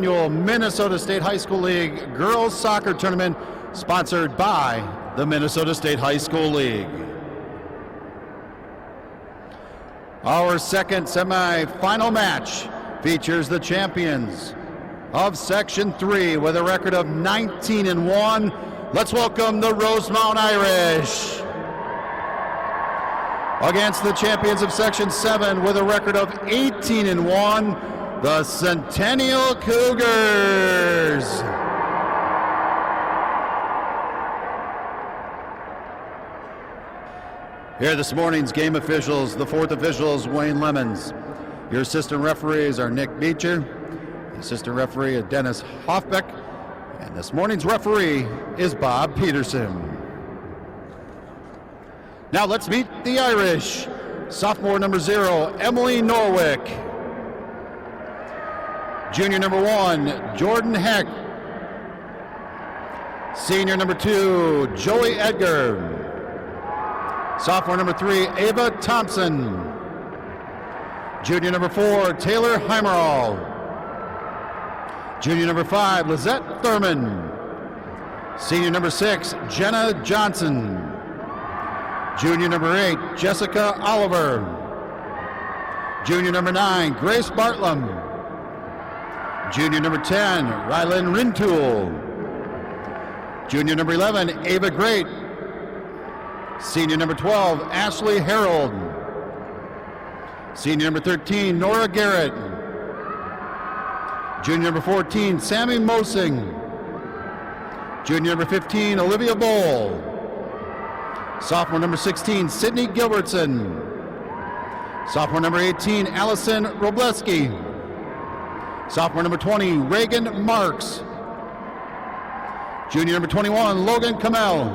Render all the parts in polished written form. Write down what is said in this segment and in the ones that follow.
Annual Minnesota State High School League Girls Soccer Tournament, sponsored by the Minnesota State High School League. Our second semifinal match features the champions of Section 3 with a record of 19-1. Let's welcome the Rosemount Irish against the champions of Section 7 with a record of 18-1. The Centennial Cougars. Here are this morning's game officials. The fourth official is Wayne Lemons. Your assistant referees are Nick Beecher. The assistant referee is Dennis Hoffbeck. And this morning's referee is Bob Peterson. Now let's meet the Irish. Sophomore number 0, Emily Norwick. Junior number 1, Jordan Heck. Senior number 2, Joey Edgar. Sophomore number 3, Ava Thompson. Junior number 4, Taylor Heimerall. Junior number 5, Lizette Thurman. Senior number 6, Jenna Johnson. Junior number 8, Jessica Oliver. Junior number 9, Grace Bartlam. Junior number 10, Rylan Rintoul. Junior number 11, Ava Great. Senior number 12, Ashley Harold. Senior number 13, Nora Garrett. Junior number 14, Sammy Mosing. Junior number 15, Olivia Bowl. Sophomore number 16, Sydney Gilbertson. Sophomore number 18, Allison Robleski. Sophomore number 20, Reagan Marks. Junior number 21, Logan Kamel.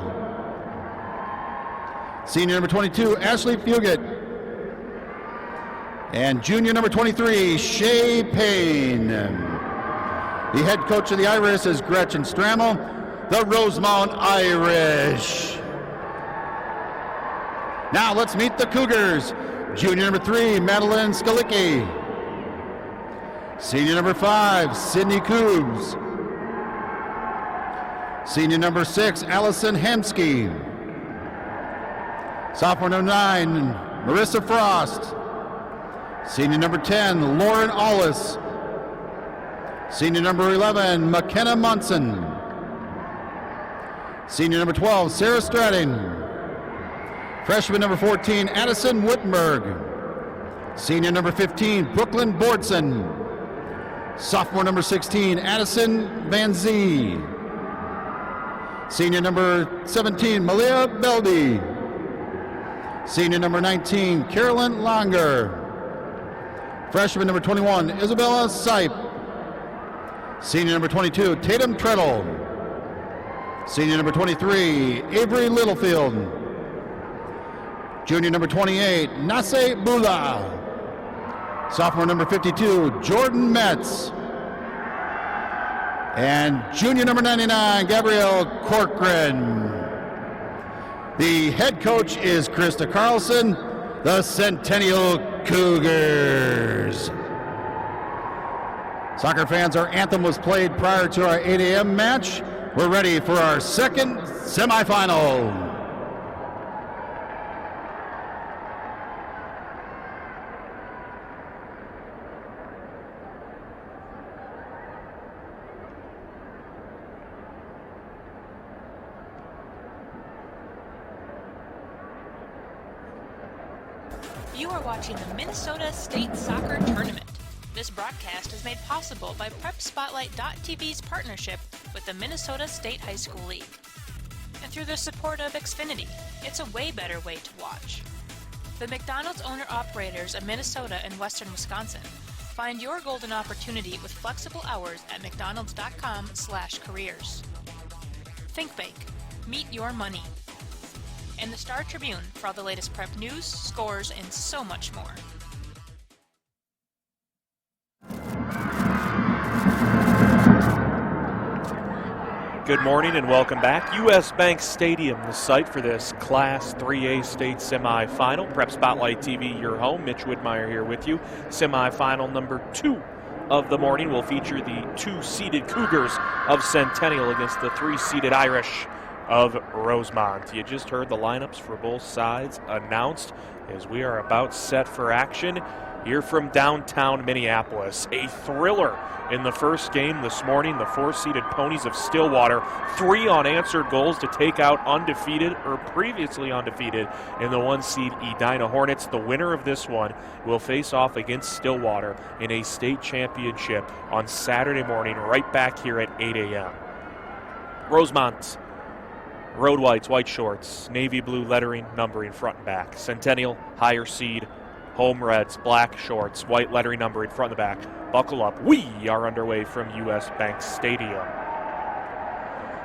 Senior number 22, Ashley Fugit. And junior number 23, Shay Payne. The head coach of the Irish is Gretchen Strammel. The Rosemount Irish. Now let's meet the Cougars. Junior number 3, Madeline Skalicki. Senior number 5, Sydney Coobs. Senior number 6, Allison Hemsky. Sophomore number 9, Marissa Frost. Senior number 10, Lauren Allis. Senior number 11, McKenna Munson. Senior number 12, Sarah Stratton. Freshman number 14, Addison Wittenberg. Senior number 15, Brooklyn Bordson. Sophomore number 16, Addison Van Zee. Senior number 17, Malia Belby. Senior number 19, Carolyn Longer. Freshman number 21, Isabella Sipe. Senior number 22, Tatum Treadle. Senior number 23, Avery Littlefield. Junior number 28, Nase Bula. Sophomore number 52, Jordan Metz. And junior number 99, Gabrielle Corcoran. The head coach is Krista Carlson, the Centennial Cougars. Soccer fans, our anthem was played prior to our 8 a.m. match. We're ready for our second semifinal. You are watching the Minnesota State Soccer Tournament. This broadcast is made possible by PrepSpotlight.tv's partnership with the Minnesota State High School League. And through the support of Xfinity, it's a way better way to watch. The McDonald's owner-operators of Minnesota and Western Wisconsin. Find your golden opportunity with flexible hours at mcdonalds.com/careers. ThinkBank. Meet your money. And the Star Tribune for all the latest prep news, scores, and so much more. Good morning and welcome back. U.S. Bank Stadium, the site for this Class 3A state semifinal. Prep Spotlight TV, your home. Mitch Whitmire here with you. Semifinal number 2 of the morning will feature the 2-seeded Cougars of Centennial against the 3-seeded Irish of Rosemont. You just heard the lineups for both sides announced as we are about set for action here from downtown Minneapolis. A thriller in the first game this morning. The 4-seeded Ponies of Stillwater, 3 unanswered goals to take out previously undefeated in the 1-seed Edina Hornets. The winner of this one will face off against Stillwater in a state championship on Saturday morning, right back here at 8 a.m. Rosemont, road whites, white shorts, navy blue lettering, numbering front and back. Centennial, higher seed, home reds, black shorts, white lettering, numbering front and back. Buckle up. We are underway from U.S. Bank Stadium.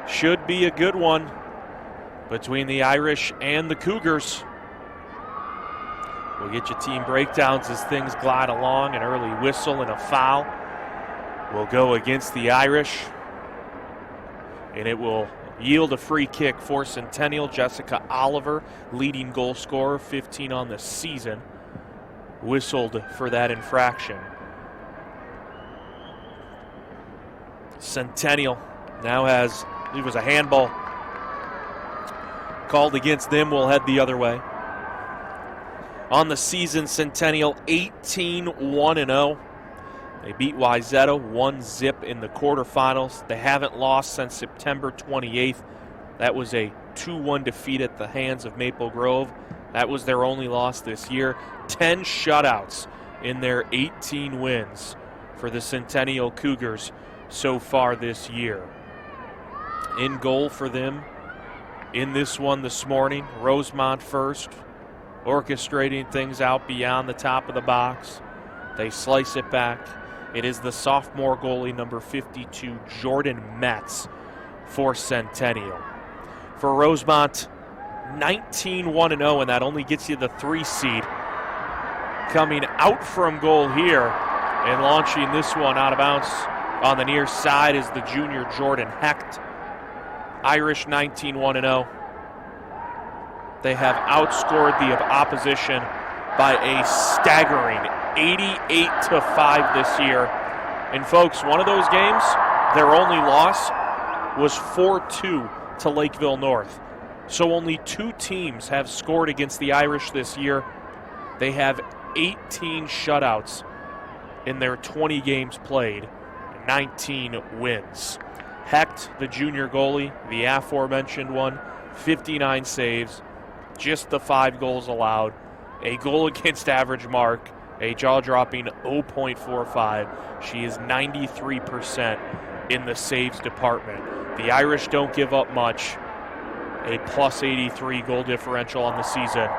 Should be a good one between the Irish and the Cougars. We'll get you team breakdowns as things glide along. An early whistle and a foul will go against the Irish, and it will yield a free kick for Centennial. Jessica Oliver, leading goal scorer, 15 on the season, whistled for that infraction. Centennial now has, I believe it was a handball called against them, will head the other way. On the season, Centennial 18-1-0. They beat Wayzata 1-0 in the quarterfinals. They haven't lost since September 28th. That was a 2-1 defeat at the hands of Maple Grove. That was their only loss this year. 10 shutouts in their 18 wins for the Centennial Cougars so far this year. In goal for them in this one this morning, Rosemont first, orchestrating things out beyond the top of the box. They slice it back. It is the sophomore goalie, number 52, Jordan Metz, for Centennial. For Rosemont, 19-1-0, and that only gets you the 3-seed. Coming out from goal here and launching this one out of bounds on the near side is the junior Jordan Hecht. Irish 19-1-0. They have outscored the opposition by a staggering 88-5 this year. And folks, one of those games, their only loss was 4-2 to Lakeville North. So only 2 teams have scored against the Irish this year. They have 18 shutouts in their 20 games played, 19 wins. Hecht, the junior goalie, the aforementioned one, 59 saves, just the 5 goals allowed, a goal against average mark, a jaw-dropping 0.45. She is 93% in the saves department. The Irish don't give up much. A plus 83 goal differential on the season,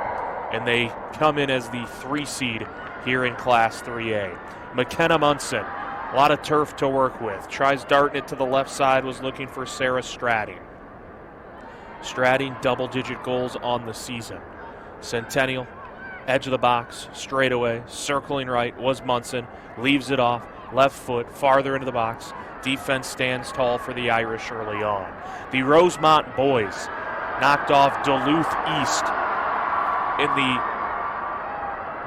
and they come in as the 3-seed here in Class 3A. McKenna Munson, a lot of turf to work with. Tries darting it to the left side, was looking for Sarah Stratting. Stratting, double-digit goals on the season. Centennial, edge of the box, straightaway, circling right, was Munson. Leaves it off, left foot, farther into the box. Defense stands tall for the Irish early on. The Rosemont boys knocked off Duluth East in the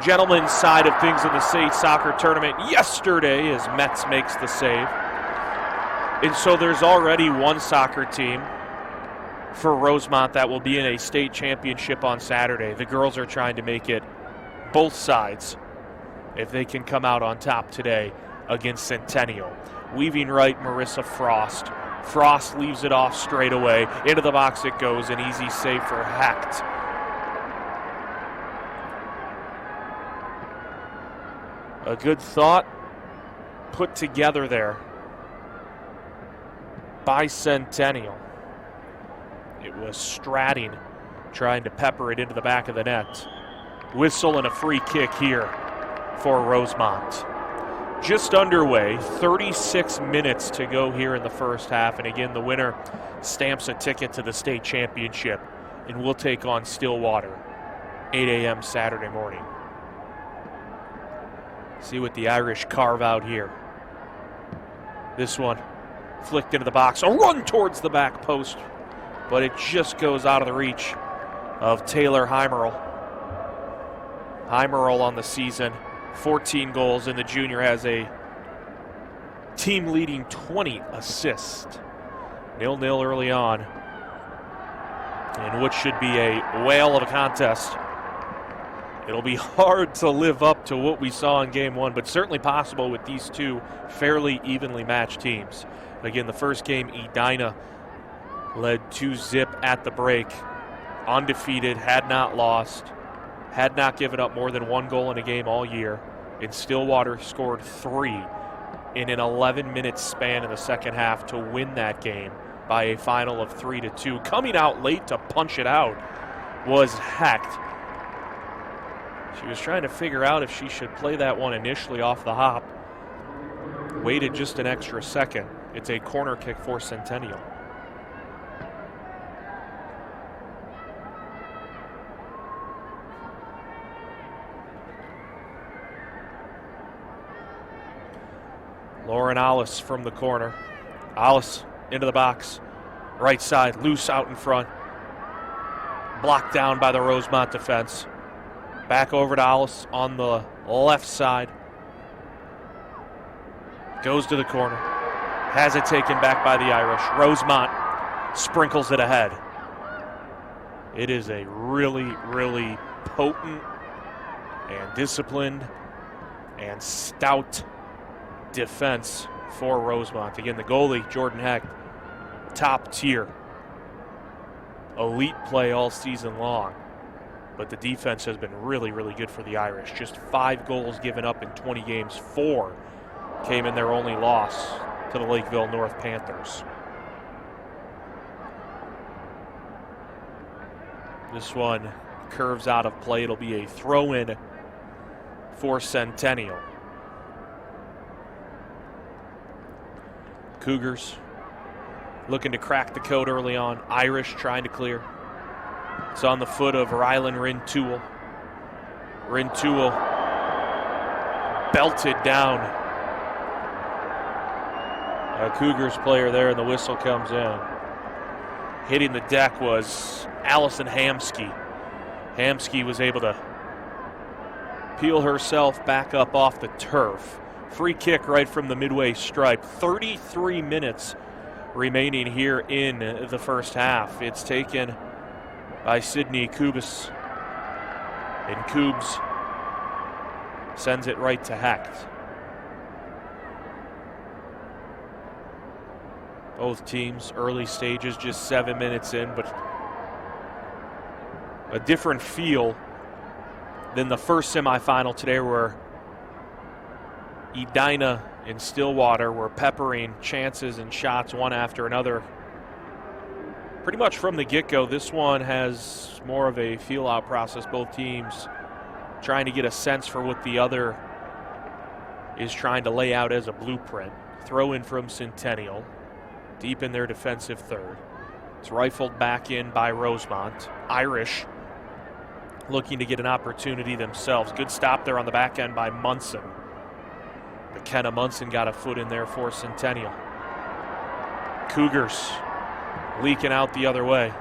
gentlemen's side of things in the state soccer tournament yesterday as Metz makes the save. And so there's already one soccer team for Rosemont that will be in a state championship on Saturday. The girls are trying to make it both sides if they can come out on top today against Centennial. Weaving right, Marissa Frost. Frost leaves it off straight away. Into the box it goes, an easy save for Hecht. A good thought put together there by Centennial. It was Stratting trying to pepper it into the back of the net. Whistle and a free kick here for Rosemont. Just underway, 36 minutes to go here in the first half. And again, the winner stamps a ticket to the state championship and will take on Stillwater, 8 a.m. Saturday morning. See what the Irish carve out here. This one flicked into the box, a run towards the back post, but it just goes out of the reach of Taylor Heimerl. Heimerl on the season, 14 goals, and the junior has a team leading 20 assists. 0-0 early on in what should be a whale of a contest. It'll be hard to live up to what we saw in game one, but certainly possible with these two fairly evenly matched teams. Again, the first game, Edina led 2-0 at the break. Undefeated, had not lost, had not given up more than 1 goal in a game all year. And Stillwater scored 3 in an 11-minute span in the second half to win that game by a final of 3-2. Coming out late to punch it out was Hecht. She was trying to figure out if she should play that one initially off the hop. Waited just an extra second. It's a corner kick for Centennial. Lauren Allis from the corner. Allis into the box. Right side, loose out in front. Blocked down by the Rosemont defense. Back over to Allis on the left side. Goes to the corner. Has it taken back by the Irish. Rosemont sprinkles it ahead. It is a really, really potent and disciplined and stout defense for Rosemont. Again, the goalie, Jordan Hecht, top tier. Elite play all season long. But the defense has been really, really good for the Irish. Just 5 goals given up in 20 games. 4 came in their only loss to the Lakeville North Panthers. This one curves out of play. It'll be a throw-in for Centennial. Cougars looking to crack the code early on. Irish trying to clear. It's on the foot of Rylan Rintoul. Rintoul belted down a Cougars player there, and the whistle comes in. Hitting the deck was Allison Hamsky. Hamsky was able to peel herself back up off the turf. Free kick right from the midway stripe. 33 minutes remaining here in the first half. It's taken by Sydney Kubis. And Kubes sends it right to Hecht. Both teams, early stages, just 7 minutes in, but a different feel than the first semifinal today, where Edina and Stillwater were peppering chances and shots one after another. Pretty much from the get-go, this one has more of a feel-out process. Both teams trying to get a sense for what the other is trying to lay out as a blueprint. Throw in from Centennial, deep in their defensive third. It's rifled back in by Rosemont. Irish looking to get an opportunity themselves. Good stop there on the back end by Munson. McKenna Munson got a foot in there for Centennial. Cougars leaking out the other way.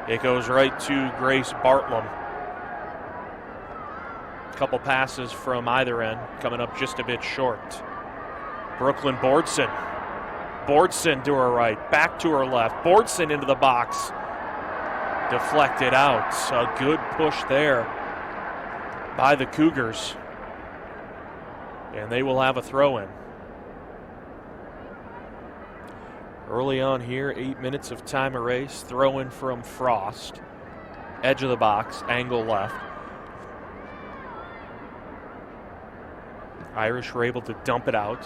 It goes right to Grace Bartlam. A couple passes from either end, coming up just a bit short. Brooklyn Bordson. Bordson to her right, back to her left. Bordson into the box. Deflected out. A good push there by the Cougars. And they will have a throw-in. Early on here, 8 minutes of time erased. Throw-in from Frost. Edge of the box, angle left. Irish were able to dump it out.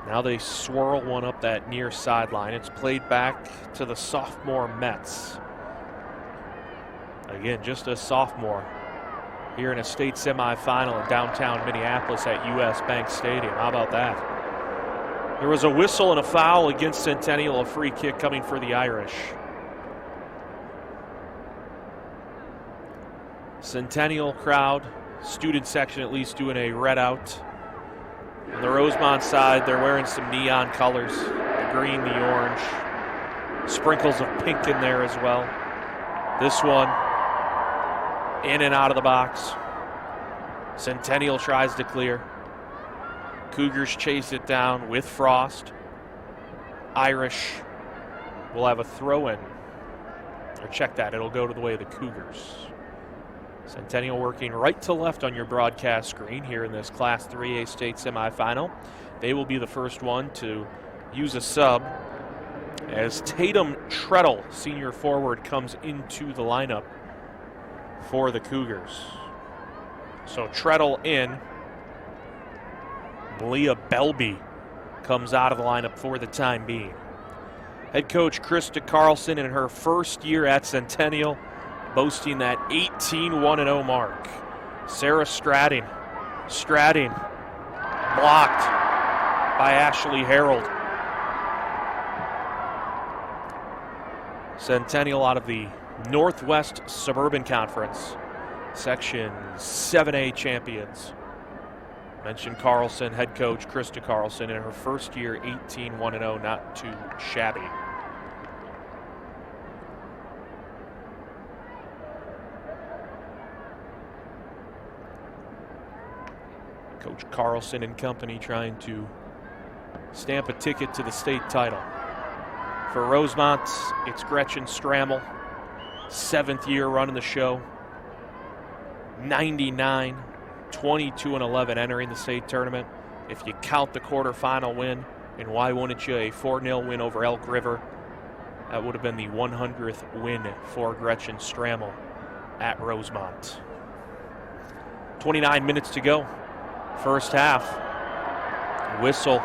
Now they swirl one up that near sideline. It's played back to the sophomore Mets. Again, just a sophomore here in a state semifinal in downtown Minneapolis at US Bank Stadium. How about that? There was a whistle and a foul against Centennial, a free kick coming for the Irish. Centennial crowd, student section at least, doing a red out. On the Rosemont side, they're wearing some neon colors, the green, the orange, sprinkles of pink in there as well. This one, in and out of the box. Centennial tries to clear. Cougars chase it down with Frost. Irish will have a throw-in. Or check that, it'll go to the way of the Cougars. Centennial working right to left on your broadcast screen here in this Class 3A state semifinal. They will be the first one to use a sub as Tatum Treadle, senior forward, comes into the lineup for the Cougars. So Treadle in. Leah Belby comes out of the lineup for the time being. Head coach Krista Carlson in her first year at Centennial, boasting that 18-1-0 mark. Sarah Stratting blocked by Ashley Harold. Centennial out of the Northwest Suburban Conference, Section 7A champions. Mentioned Carlson, head coach Krista Carlson in her first year, 18-1-0, not too shabby. Coach Carlson and company trying to stamp a ticket to the state title. For Rosemont, it's Gretchen Strammel, 7th year running the show, 99, 22-11 entering the state tournament. If you count the quarterfinal win, and why wouldn't you, a 4-0 win over Elk River, that would have been the 100th win for Gretchen Strammel at Rosemont. 29 minutes to go, first half. Whistle.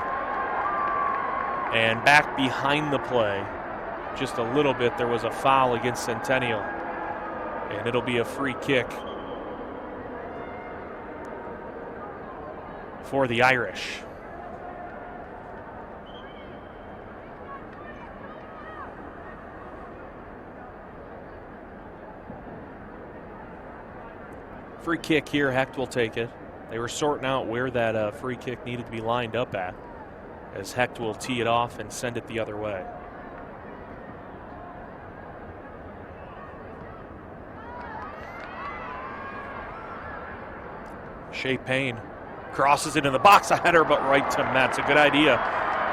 And back behind the play, just a little bit, there was a foul against Centennial. And it'll be a free kick for the Irish. Free kick here, Hecht will take it. They were sorting out where that free kick needed to be lined up at, as Hecht will tee it off and send it the other way. Shea Payne crosses it in the box, a header, but right to Metz. A good idea.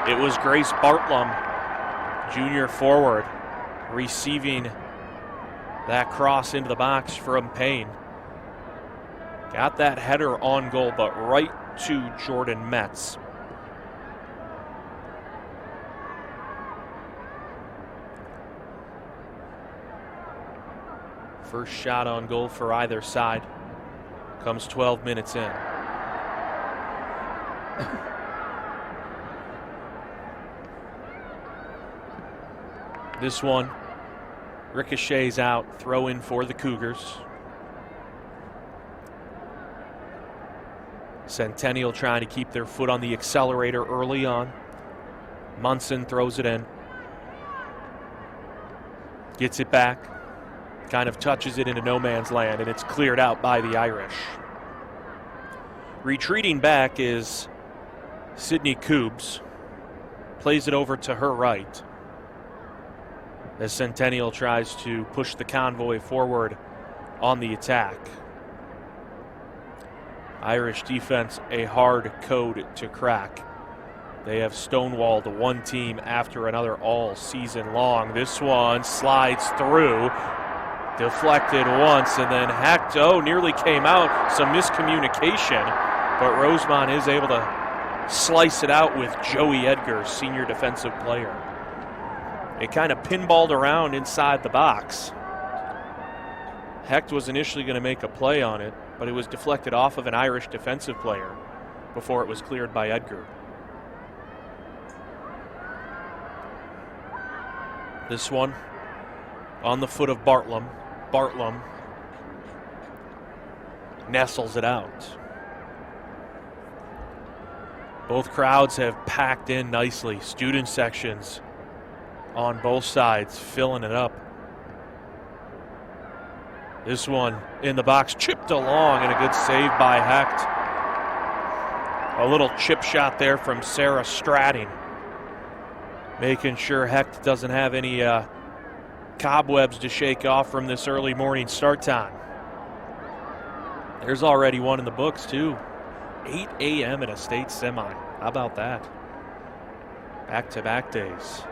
It was Grace Bartlum, junior forward, receiving that cross into the box from Payne. Got that header on goal, but right to Jordan Metz. First shot on goal for either side comes 12 minutes in. This one ricochets out, throw in for the Cougars. Centennial trying to keep their foot on the accelerator early on. Munson throws it in. Gets it back. Kind of touches it into no man's land, and it's cleared out by the Irish. Retreating back is Sydney Coobs. Plays it over to her right as Centennial tries to push the convoy forward on the attack. Irish defense, a hard code to crack. They have stonewalled one team after another all season long. This one slides through, deflected once, and then Hecht, nearly came out. Some miscommunication, but Rosemont is able to slice it out with Joey Edgar, senior defensive player. It kind of pinballed around inside the box. Hecht was initially going to make a play on it, but it was deflected off of an Irish defensive player before it was cleared by Edgar. This one on the foot of Bartlum. Bartlum nestles it out. Both crowds have packed in nicely. Student sections on both sides filling it up. This one in the box, chipped along, and a good save by Hecht. A little chip shot there from Sarah Stratting, making sure Hecht doesn't have any cobwebs to shake off from this early morning start time. There's already one in the books, too. 8 a.m. in a state semi. How about that? Back-to-back days.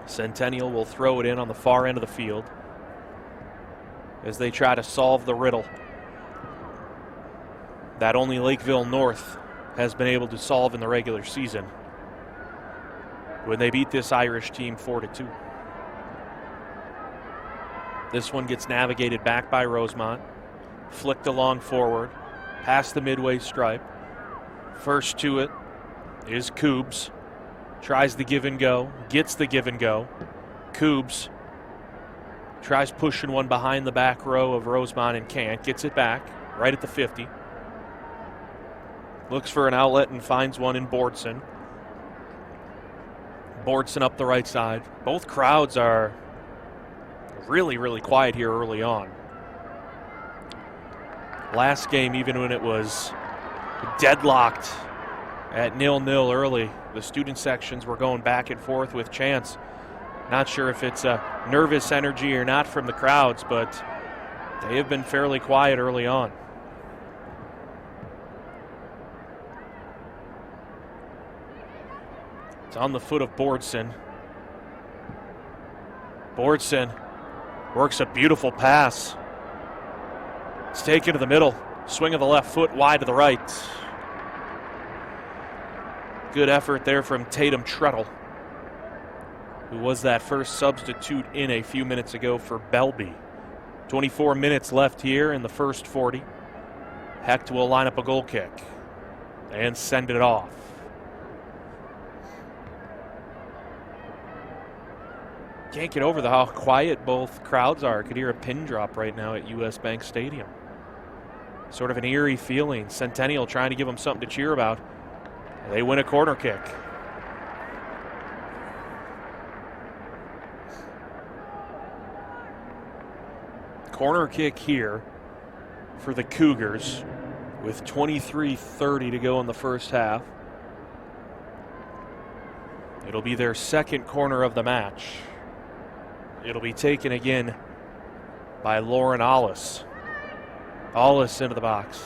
Centennial will throw it in on the far end of the field as they try to solve the riddle that only Lakeville North has been able to solve in the regular season when they beat this Irish team 4-2. This one gets navigated back by Rosemont, flicked along forward, past the midway stripe. First to it is Coobs. Tries the give and go, gets the give and go. Coobs tries pushing one behind the back row of Rosemont and can't. Gets it back right at the 50. Looks for an outlet and finds one in Bordson. Bordson up the right side. Both crowds are really, really quiet here early on. Last game, even when it was deadlocked at 0-0 early, the student sections were going back and forth with chants. Not sure if it's a nervous energy or not from the crowds, but they have been fairly quiet early on. It's on the foot of Bordson. Bordson works a beautiful pass. It's taken to the middle. Swing of the left foot wide to the right. Good effort there from Tatum Treadle, who was that first substitute in a few minutes ago for Belby. 24 minutes left here in the first 40. Hecht will line up a goal kick and send it off. Can't get over how quiet both crowds are. Could hear a pin drop right now at US Bank Stadium. Sort of an eerie feeling. Centennial trying to give them something to cheer about. They win a corner kick. Corner kick here for the Cougars with 23:30 to go in the first half. It'll be their second corner of the match. It'll be taken again by Lauren Ollis. Ollis into the box.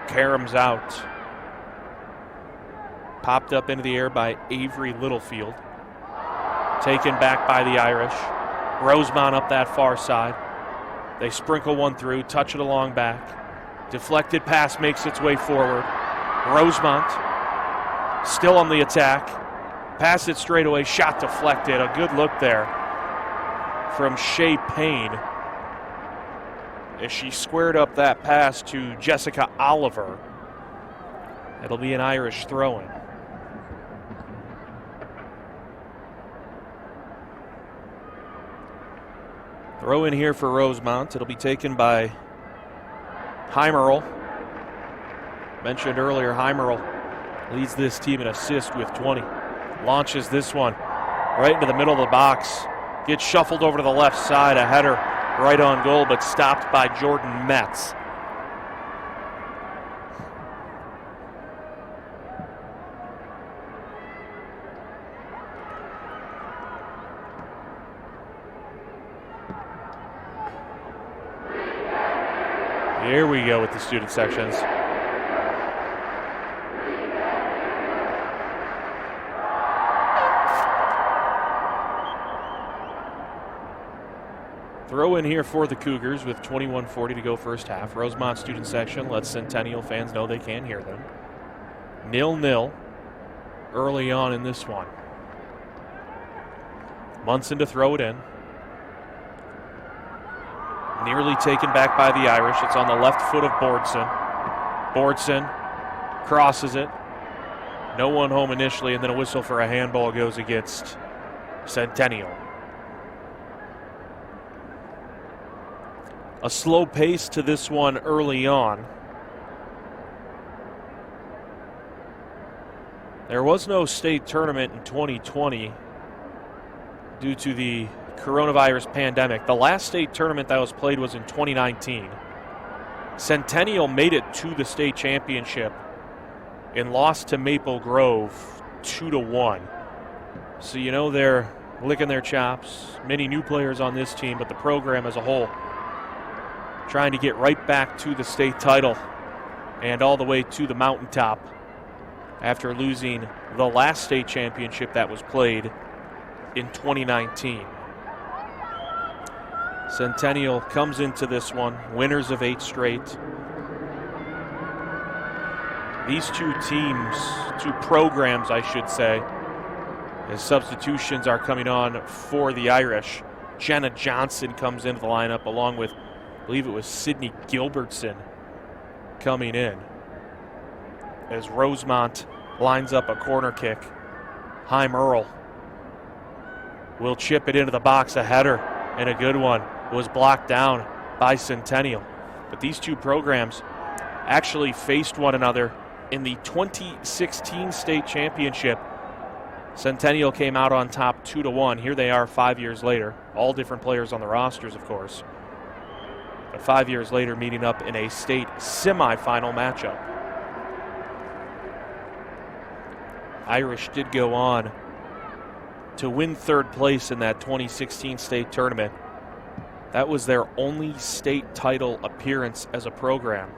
Karam's out. Popped up into the air by Avery Littlefield. Taken back by the Irish. Rosemont up that far side. They sprinkle one through, touch it along back. Deflected pass makes its way forward. Rosemont still on the attack. Pass it straight away, shot deflected. A good look there from Shea Payne as she squared up that pass to Jessica Oliver. It'll be an Irish throw-in. Throw in here for Rosemont. It'll be taken by Heimerl. Mentioned earlier, Heimerl leads this team in assists with 20. Launches this one right into the middle of the box. Gets shuffled over to the left side. A header right on goal, but stopped by Jordan Metz. Here we go with the student sections. Throw in here for the Cougars with 21:40 to go first half. Rosemont student section lets Centennial fans know they can hear them. 0-0 early on in this one. Munson to throw it in. Nearly taken back by the Irish. It's on the left foot of Bordson. Bordson crosses it. No one home initially, and then a whistle for a handball goes against Centennial. A slow pace to this one early on. There was no state tournament in 2020 due to the coronavirus pandemic. The last state tournament that was played was in 2019. Centennial made it to the state championship and lost to Maple Grove 2-1. So you know they're licking their chops. Many new players on this team, but the program as a whole trying to get right back to the state title and all the way to the mountaintop after losing the last state championship that was played in 2019. Centennial comes into this one, winners of 8 straight. These two teams, two programs, I should say, as substitutions are coming on for the Irish. Jenna Johnson comes into the lineup along with, I believe it was Sydney Gilbertson coming in. As Rosemont lines up a corner kick, Heim Earl will chip it into the box. A header and a good one was blocked down by Centennial. But these two programs actually faced one another in the 2016 state championship. Centennial came out on top 2-1. Here they are 5 years later. All different players on the rosters, of course. But 5 years later, meeting up in a state semifinal matchup. Irish did go on to win 3rd place in that 2016 state tournament. That was their only state title appearance as a program.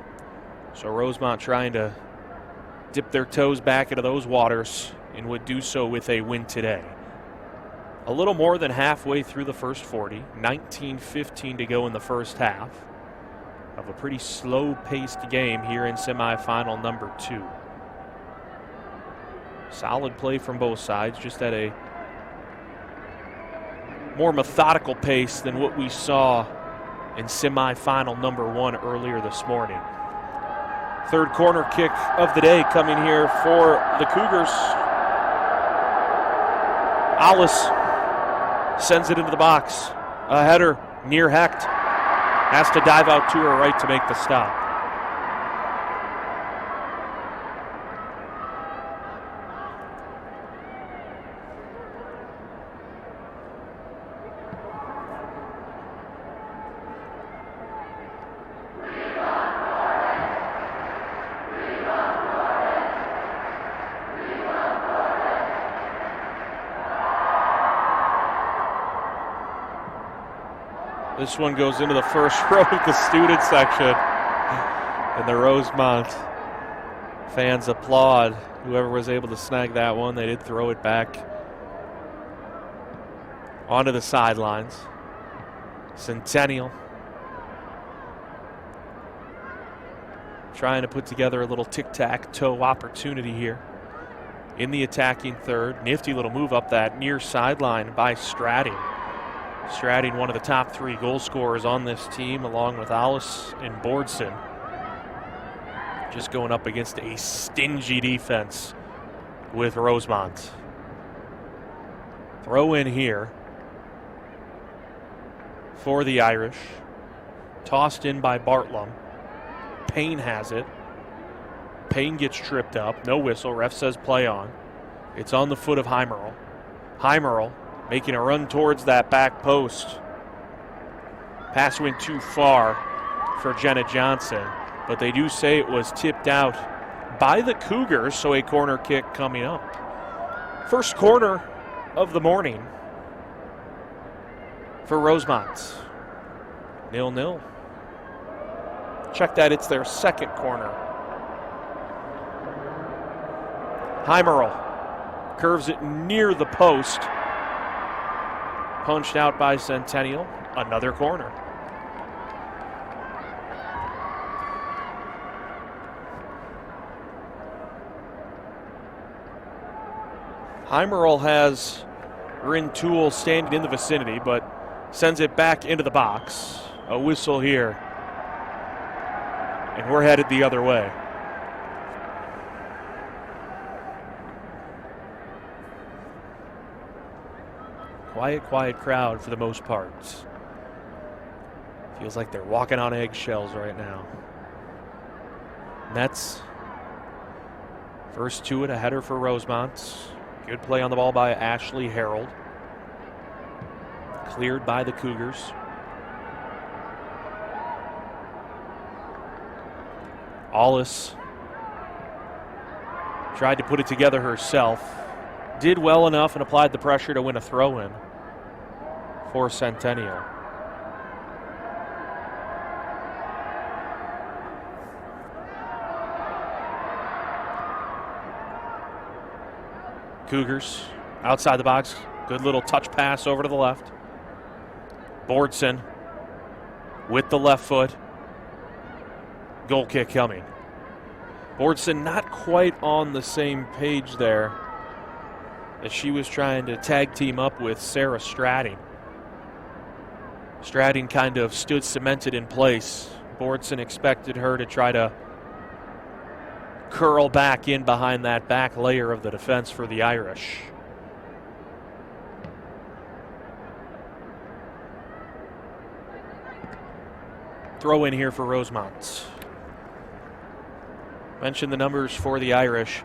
So Rosemont trying to dip their toes back into those waters and would do so with a win today. A little more than halfway through the first 40, 19:15 to go in the first half of a pretty slow-paced game here in semifinal number 2. Solid play from both sides, just at a more methodical pace than what we saw in semifinal number 1 earlier this morning. 3rd corner kick of the day coming here for the Cougars. Alice sends it into the box. A header near Hecht. Has to dive out to her right to make the stop. This one goes into the first row of the student section. And the Rosemont fans applaud whoever was able to snag that one. They did throw it back onto the sidelines. Centennial trying to put together a little tic-tac-toe opportunity here in the attacking third. Nifty little move up that near sideline by Stratting. Stratting, one of the top 3 goal scorers on this team, along with Alice and Bordson. Just going up against a stingy defense with Rosemont. Throw in here for the Irish. Tossed in by Bartlum. Payne has it. Payne gets tripped up. No whistle. Ref says play on. It's on the foot of Heimerl. Heimerl making a run towards that back post. Pass went too far for Jenna Johnson, but they do say it was tipped out by the Cougars, so a corner kick coming up. First corner of the morning for Rosemont. 0-0. Check that, it's their 2nd corner. Heimerl curves it near the post. Punched out by Centennial. Another corner. Heimerl has Rintoul standing in the vicinity, but sends it back into the box. A whistle here. And we're headed the other way. Quiet crowd for the most part. Feels like they're walking on eggshells right now. Mets. First to it, a header for Rosemont. Good play on the ball by Ashley Harold. Cleared by the Cougars. Alice tried to put it together herself. Did well enough and applied the pressure to win a throw-in for Centennial. Cougars outside the box. Good little touch pass over to the left. Bordson with the left foot. Goal kick coming. Bordson not quite on the same page there as she was trying to tag team up with Sarah Stratting. Stratting kind of stood cemented in place. Bordson expected her to try to curl back in behind that back layer of the defense for the Irish. Throw in here for Rosemont. Mentioned the numbers for the Irish.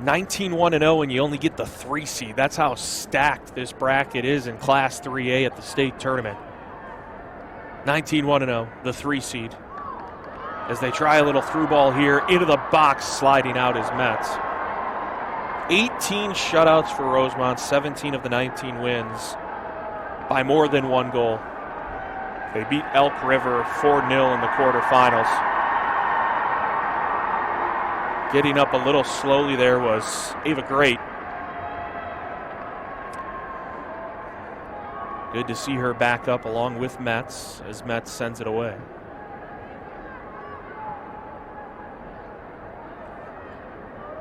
19-1-0, and you only get the 3 seed. That's how stacked this bracket is in Class 3A at the state tournament. 19-1-0, the 3 seed. As they try a little through ball here, into the box, sliding out is Metz. 18 shutouts for Rosemont, 17 of the 19 wins by more than 1 goal. They beat Elk River 4-0 in the quarterfinals. Getting up a little slowly there was Ava Great. Good to see her back up along with Metz as Metz sends it away.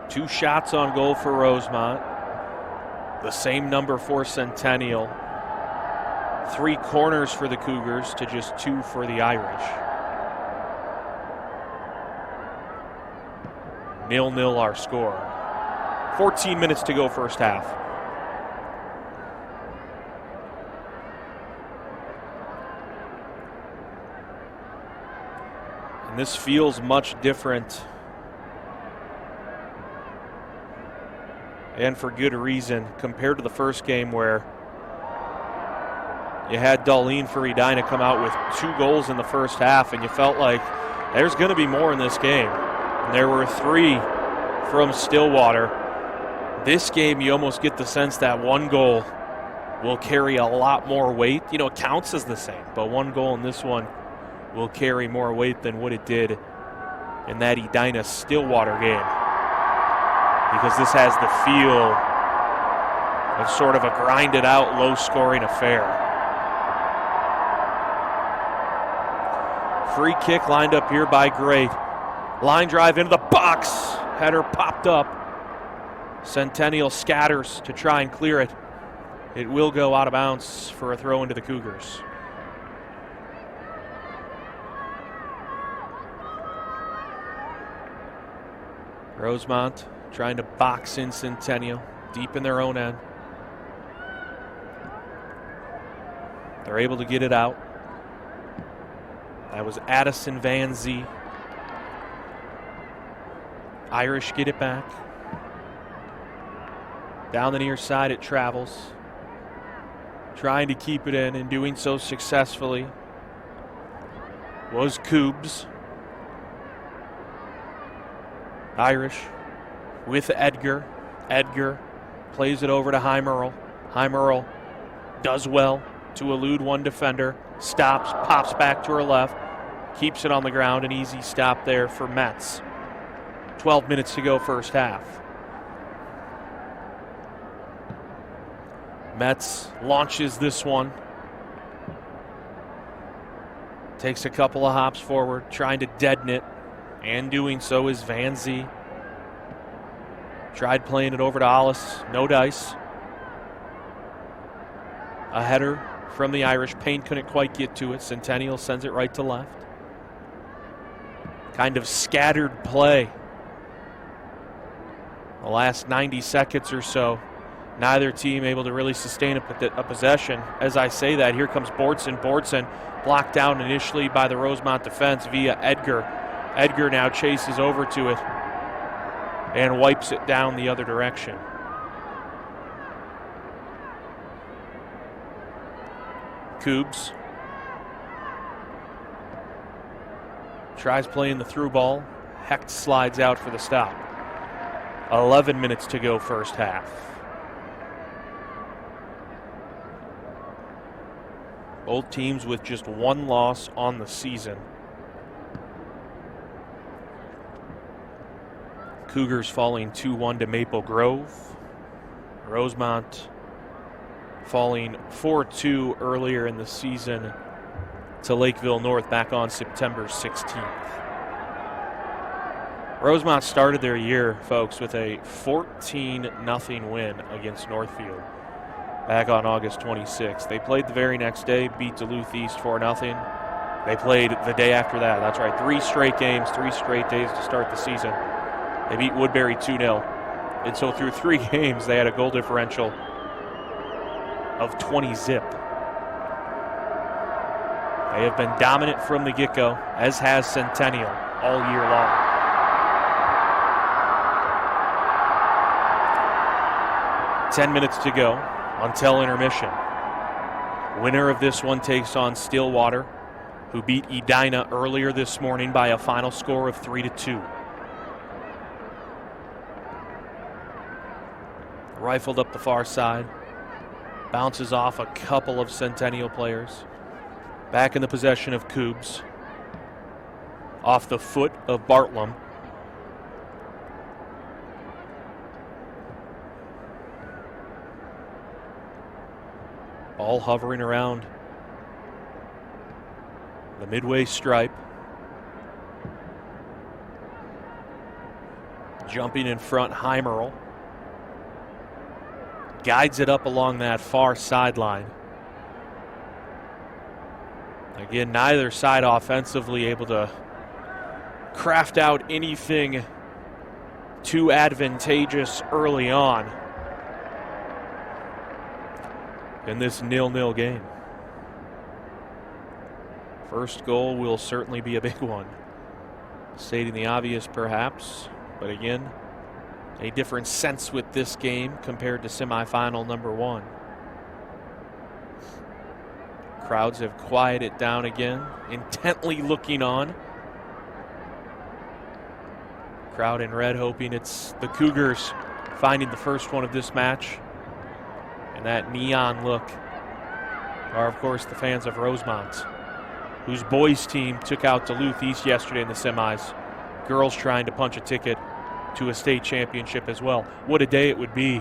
Two shots on goal for Rosemont. The same number for Centennial. 3 corners for the Cougars to just 2 for the Irish. 0-0 our score. 14 minutes to go first half. And this feels much different. And for good reason compared to the first game where you had Darlene for Edina come out with 2 goals in the first half and you felt like there's going to be more in this game. And there were 3 from Stillwater. This game, you almost get the sense that 1 goal will carry a lot more weight. You know, it counts as the same, but 1 goal in this one will carry more weight than what it did in that Edina Stillwater game. Because this has the feel of sort of a grinded out, low-scoring affair. Free kick lined up here by Great. Line drive into the box. Header popped up. Centennial scatters to try and clear it. It will go out of bounds for a throw into the Cougars. Rosemont trying to box in Centennial deep in their own end. They're able to get it out. That was Addison Van Zee. Irish get it back. Down the near side it travels. Trying to keep it in and doing so successfully was Coobs. Irish with Edgar. Edgar plays it over to Heimerl. Heimerl does well to elude one defender. Stops, pops back to her left. Keeps it on the ground. An easy stop there for Metz. 12 minutes to go first half. Metz launches this one. Takes a couple of hops forward, trying to deaden it. And doing so is Van Zee. Tried playing it over to Alice. No dice. A header from the Irish. Payne couldn't quite get to it. Centennial sends it right to left. Kind of scattered play. The last 90 seconds or so, neither team able to really sustain a possession. As I say that, here comes Bordson. Bordson blocked down initially by the Rosemont defense via Edgar. Edgar now chases over to it and wipes it down the other direction. Coobs tries playing the through ball. Hecht slides out for the stop. 11 minutes to go first half. Both teams with just 1 loss on the season. Cougars falling 2-1 to Maple Grove. Rosemont falling 4-2 earlier in the season to Lakeville North back on September 16th. Rosemont started their year, folks, with a 14-0 win against Northfield back on August 26th. They played the very next day, beat Duluth East 4-0. They played the day after that. That's right, 3 straight games, 3 straight days to start the season. They beat Woodbury 2-0. And so through 3 games, they had a goal differential of 20 zip. They have been dominant from the get-go, as has Centennial all year long. Ten minutes to go until intermission. Winner of this one takes on Stillwater, who beat Edina earlier this morning by a final score of 3-2. Rifled up the far side. Bounces off a couple of Centennial players. Back in the possession of Cougs. Off the foot of Bartlam. Ball hovering around the midway stripe. Jumping in front, Heimerl. Guides it up along that far sideline. Again, neither side offensively able to craft out anything too advantageous early on in this 0-0 game. First goal will certainly be a big one. Stating the obvious, perhaps, but again, a different sense with this game compared to semifinal number 1. Crowds have quieted down again, intently looking on. Crowd in red hoping it's the Cougars finding the first one of this match. And that neon look are, of course, the fans of Rosemont, whose boys team took out Duluth East yesterday in the semis. Girls trying to punch a ticket to a state championship as well. What a day it would be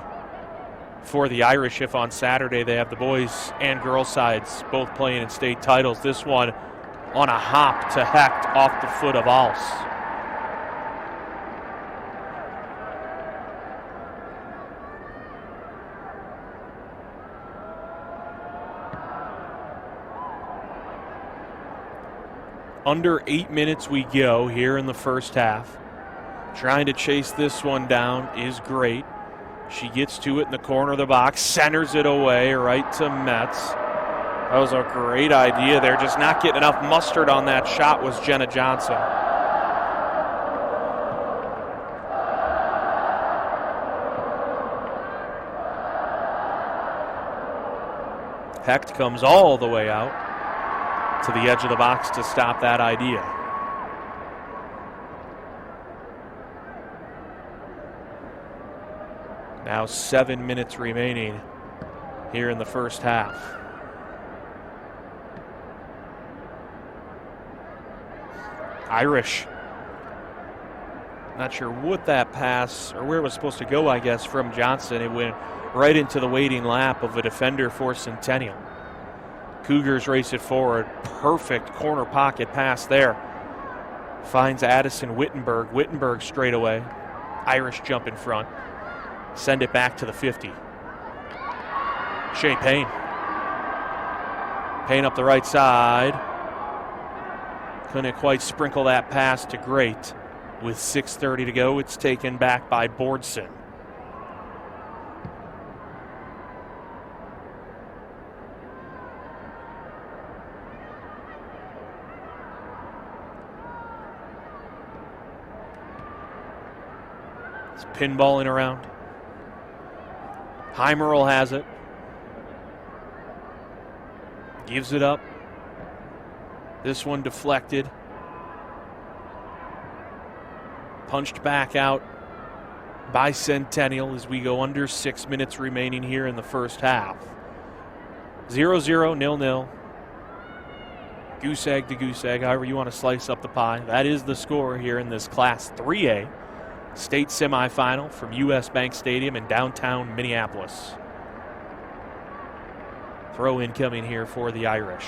for the Irish if on Saturday they have the boys and girls sides both playing in state titles. This one on a hop to Hecht off the foot of Als. Under 8 minutes we go here in the first half. Trying to chase this one down is great. She gets to it in the corner of the box, centers it away right to Metz. That was a great idea there. Just not getting enough mustard on that shot was Jenna Johnson. Hecht comes all the way out to the edge of the box to stop that idea. Now 7 minutes remaining here in the first half. Irish. Not sure what that pass, or where it was supposed to go, I guess, from Johnson. It went right into the waiting lap of a defender for Centennial. Cougars race it forward. Perfect corner pocket pass there. Finds Addison Wittenberg. Wittenberg straight away. Irish jump in front. Send it back to the 50. Shea Payne. Payne up the right side. Couldn't quite sprinkle that pass to Great. With 6:30 to go, it's taken back by Bordson. It's pinballing around. Heimerl has it. Gives it up. This one deflected. Punched back out by Centennial as we go under 6 minutes remaining here in the first half. 0-0, 0-0. Goose egg to goose egg, however you want to slice up the pie. That is the score here in this Class 3A state semifinal from U.S. Bank Stadium in downtown Minneapolis. Throw incoming here for the Irish.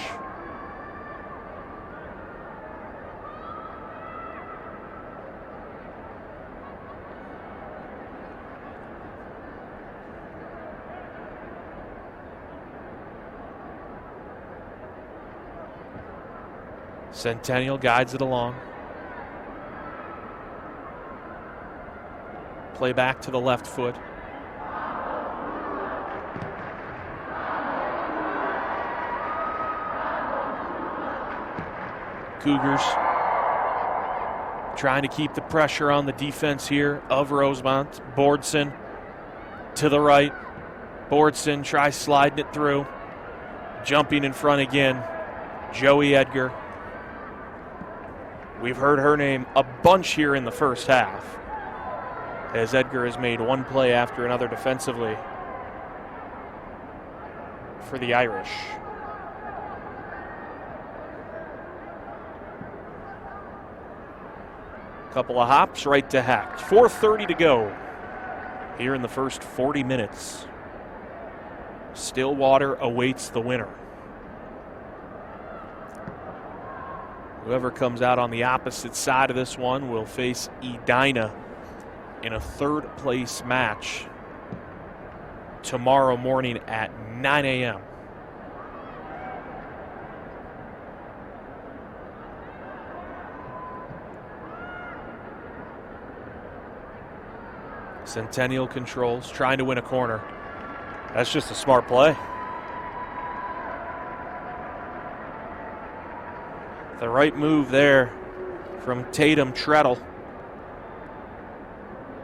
Centennial guides it along. Play back to the left foot. Cougars trying to keep the pressure on the defense here of Rosemont. Bordson to the right. Bordson tries sliding it through. Jumping in front again, Joey Edgar. We've heard her name a bunch here in the first half, as Edgar has made one play after another defensively for the Irish. Couple of hops right to Hecht. 4:30 to go here in the first 40 minutes. Stillwater awaits the winner. Whoever comes out on the opposite side of this one will face Edina in a third-place match tomorrow morning at 9 a.m. Centennial controls, trying to win a corner. That's just a smart play. The right move there from Tatum Treadle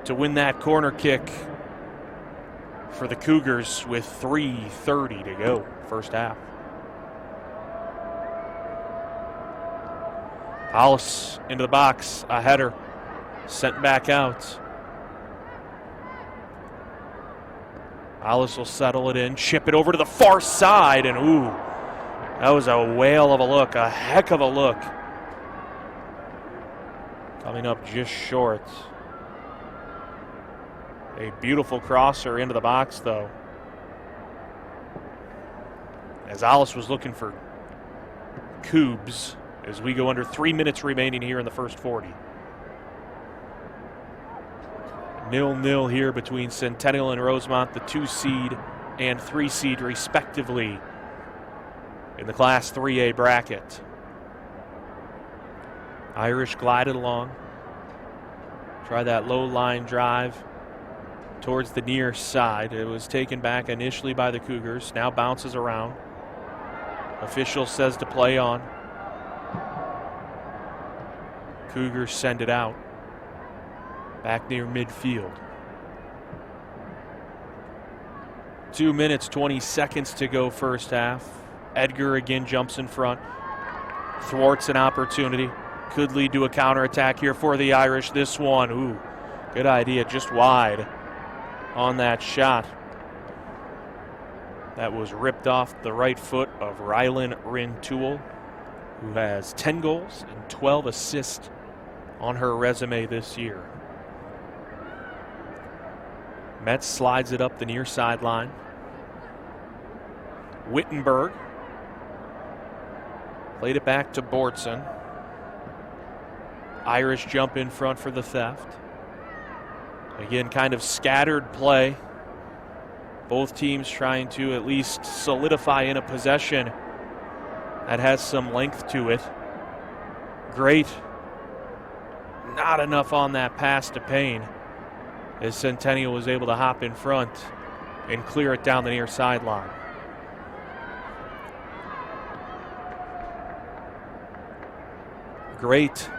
to win that corner kick for the Cougars with 3:30 to go, first half. Hollis into the box, a header, sent back out. Hollis will settle it in, chip it over to the far side, and ooh, that was a whale of a look, a heck of a look. Coming up just short. A beautiful crosser into the box, though, as Hollis was looking for Coubs as we go under 3 minutes remaining here in the first 40. 0-0 here between Centennial and Rosemont, the 2 seed and 3 seed respectively in the Class 3A bracket. Irish glided along. Try that low line drive towards the near side. It was taken back initially by the Cougars, now bounces around. Official says to play on. Cougars send it out. Back near midfield. 2 minutes, 20 seconds to go first half. Edgar again jumps in front. Thwarts an opportunity. Could lead to a counterattack here for the Irish. This one, ooh, good idea, just wide on that shot. That was ripped off the right foot of Rylan Rintoul, who has 10 goals and 12 assists on her resume this year. Metz slides it up the near sideline. Wittenberg played it back to Bordson. Irish jump in front for the theft. Again, kind of scattered play. Both teams trying to at least solidify in a possession that has some length to it. Great. Not enough on that pass to Payne, as Centennial was able to hop in front and clear it down the near sideline. Great.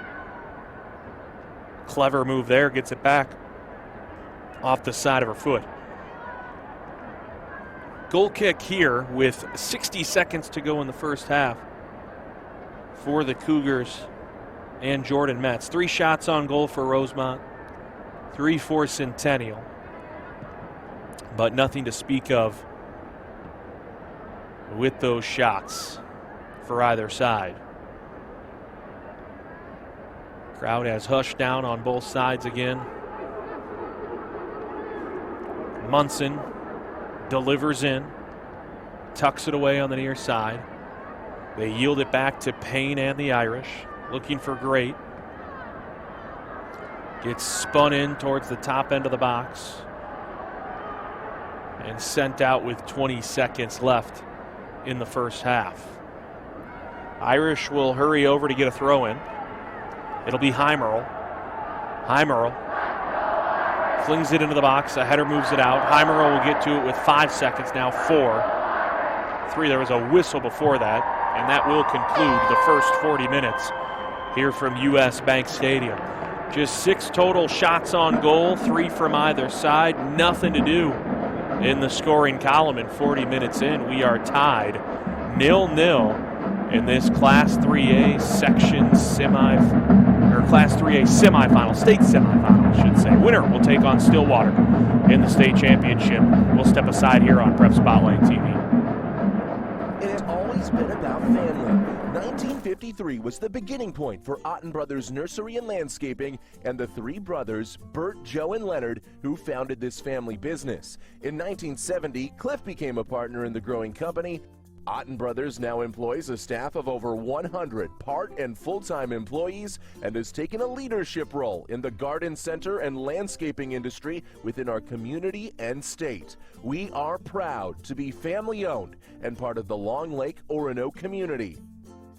Clever move there, gets it back off the side of her foot. Goal kick here with 60 seconds to go in the first half for the Cougars and Jordan Metz. 3 shots on goal for Rosemont, 3 for Centennial, but nothing to speak of with those shots for either side. Crowd has hushed down on both sides again. Munson delivers in, tucks it away on the near side. They yield it back to Payne and the Irish, looking for Great. Gets spun in towards the top end of the box and sent out with 20 seconds left in the first half. Irish will hurry over to get a throw in. It'll be Heimerl. Heimerl flings it into the box. A header moves it out. Heimerl will get to it with 5 seconds now. 4, 3. There was a whistle before that, and that will conclude the first 40 minutes here from US Bank Stadium. Just 6 total shots on goal, 3 from either side. Nothing to do in the scoring column, and 40 minutes in, we are tied 0-0 in this Class 3A Class 3A semifinal, state semifinal, I should say. Winner will take on Stillwater in the state championship. We'll step aside here on Prep Spotlight TV. It has always been about family. 1953 was the beginning point for Otten Brothers Nursery and Landscaping and the 3 brothers, Bert, Joe, and Leonard, who founded this family business. In 1970, Cliff became a partner in the growing company. Otten Brothers now employs a staff of over 100 part and full-time employees and has taken a leadership role in the garden center and landscaping industry within our community and state. We are proud to be family-owned and part of the Long Lake Orono community.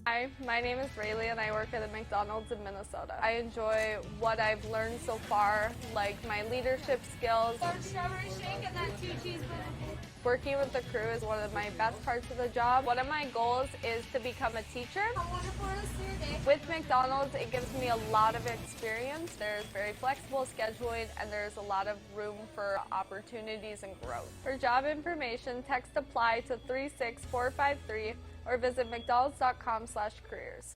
Hi, my name is Rayleigh and I work at a McDonald's in Minnesota. I enjoy what I've learned so far, like my leadership skills. Strawberry shake and then 2 cheeseburgers. Working with the crew is one of my best parts of the job. One of my goals is to become a teacher. How wonderful is your day? With McDonald's, it gives me a lot of experience. There's very flexible scheduling and there's a lot of room for opportunities and growth. For job information, text APPLY to 36453 or visit mcdonalds.com/careers.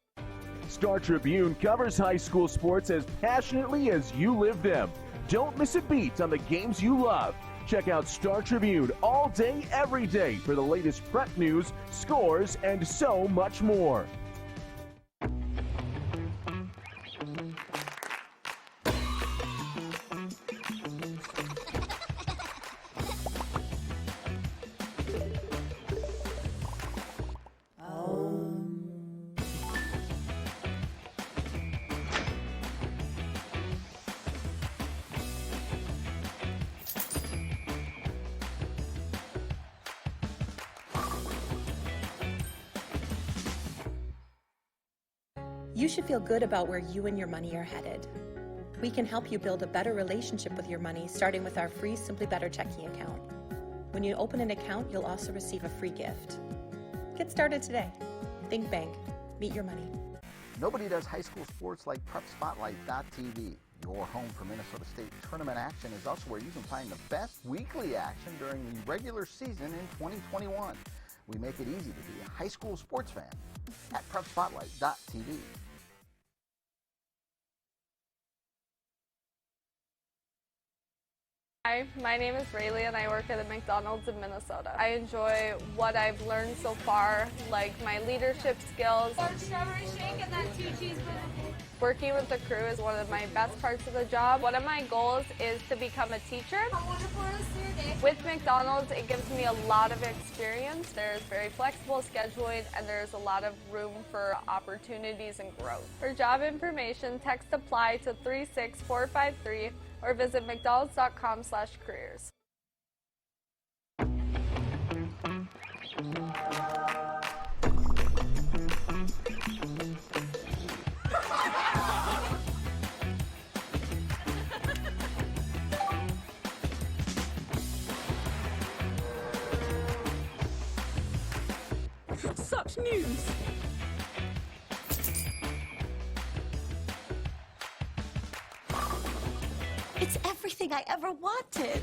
Star Tribune covers high school sports as passionately as you live them. Don't miss a beat on the games you love. Check out Star Tribune all day, every day for the latest prep news, scores, and so much more. You should feel good about where you and your money are headed. We can help you build a better relationship with your money, starting with our free Simply Better checking account. When you open an account, you'll also receive a free gift. Get started today. Think Bank. Meet your money. Nobody does high school sports like PrepSpotlight.tv. Your home for Minnesota State tournament action is also where you can find the best weekly action during the regular season in 2021. We make it easy to be a high school sports fan at PrepSpotlight.tv. Hi, my name is Rayleigh and I work at a McDonald's in Minnesota. I enjoy what I've learned so far, like my leadership skills. Strawberry shake and then 2 cheeseburgers. Working with the crew is one of my best parts of the job. One of my goals is to become a teacher. How wonderful is your day? With McDonald's, it gives me a lot of experience. There's very flexible scheduling and there's a lot of room for opportunities and growth. For job information, text APPLY to 36453 or visit mcdonalds.com/careers. Such news! It's everything I ever wanted.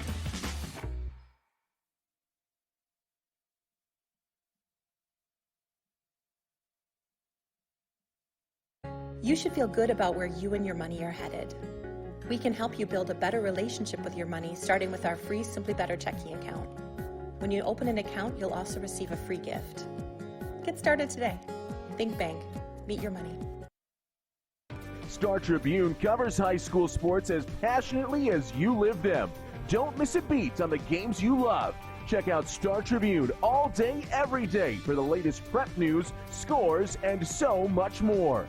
You should feel good about where you and your money are headed. We can help you build a better relationship with your money, starting with our free Simply Better checking account. When you open an account, you'll also receive a free gift. Get started today. Think Bank. Meet your money. Star Tribune covers high school sports as passionately as you live them. Don't miss a beat on the games you love. Check out Star Tribune all day, every day for the latest prep news, scores, and so much more.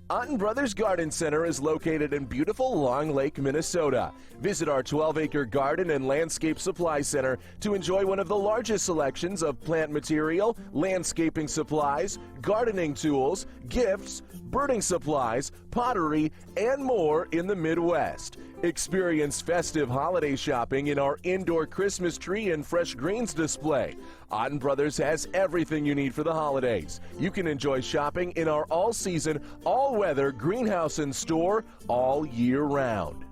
Otten Brothers Garden Center is located in beautiful Long Lake, Minnesota. Visit our 12-acre garden and landscape supply center to enjoy one of the largest selections of plant material, landscaping supplies, gardening tools, gifts, birding supplies, pottery, and more in the Midwest. Experience festive holiday shopping in our indoor Christmas tree and fresh greens display. Otten Brothers has everything you need for the holidays. You can enjoy shopping in our all-season, all-weather greenhouse and store all year round.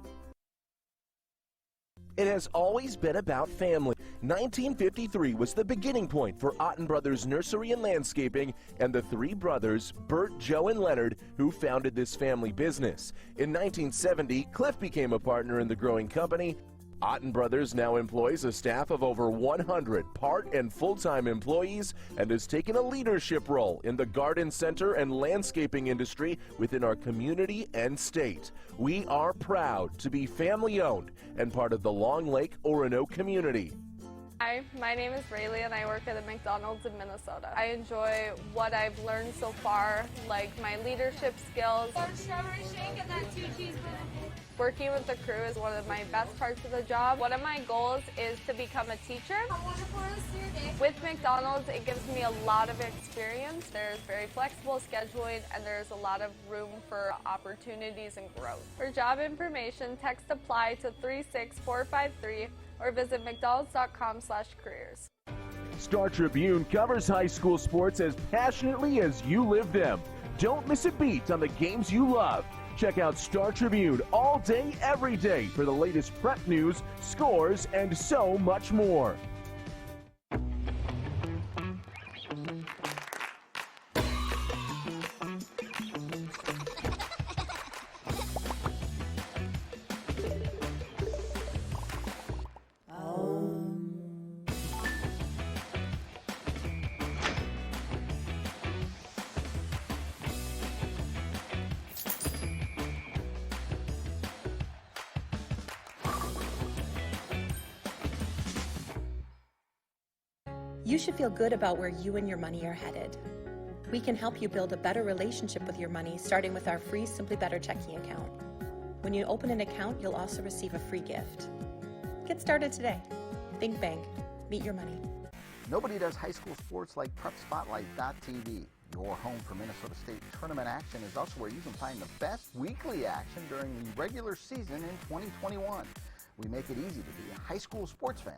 It has always been about family. 1953 was the beginning point for Otten Brothers Nursery and Landscaping and the three brothers, Bert, Joe, and Leonard, who founded this family business. In 1970, Cliff became a partner in the growing company. Otten Brothers now employs a staff of over 100 part and full-time employees and has taken a leadership role in the garden center and landscaping industry within our community and state. We are proud to be family-owned and part of the Long Lake Orono community. Hi, my name is Rayleigh and I work at a McDonald's in Minnesota. I enjoy what I've learned so far, like my leadership skills. Large strawberry shake and that 2 cheeseburger. Working with the crew is one of my best parts of the job. One of my goals is to become a teacher. How wonderful is your day? With McDonald's, it gives me a lot of experience. There's very flexible scheduling and there's a lot of room for opportunities and growth. For job information, text APPLY to 36453 or visit mcdonalds.com/careers. Star Tribune covers high school sports as passionately as you live them. Don't miss a beat on the games you love. Check out Star Tribune all day, every day for the latest prep news, scores, and so much more. You should feel good about where you and your money are headed. We can help you build a better relationship with your money, starting with our free Simply Better checking account. When you open an account, you'll also receive a free gift. Get started today. Think bank. Meet your money. Nobody does high school sports like PrepSpotlight.tv. Your home for Minnesota State tournament action is also where you can find the best weekly action during the regular season in 2021. We make it easy to be a high school sports fan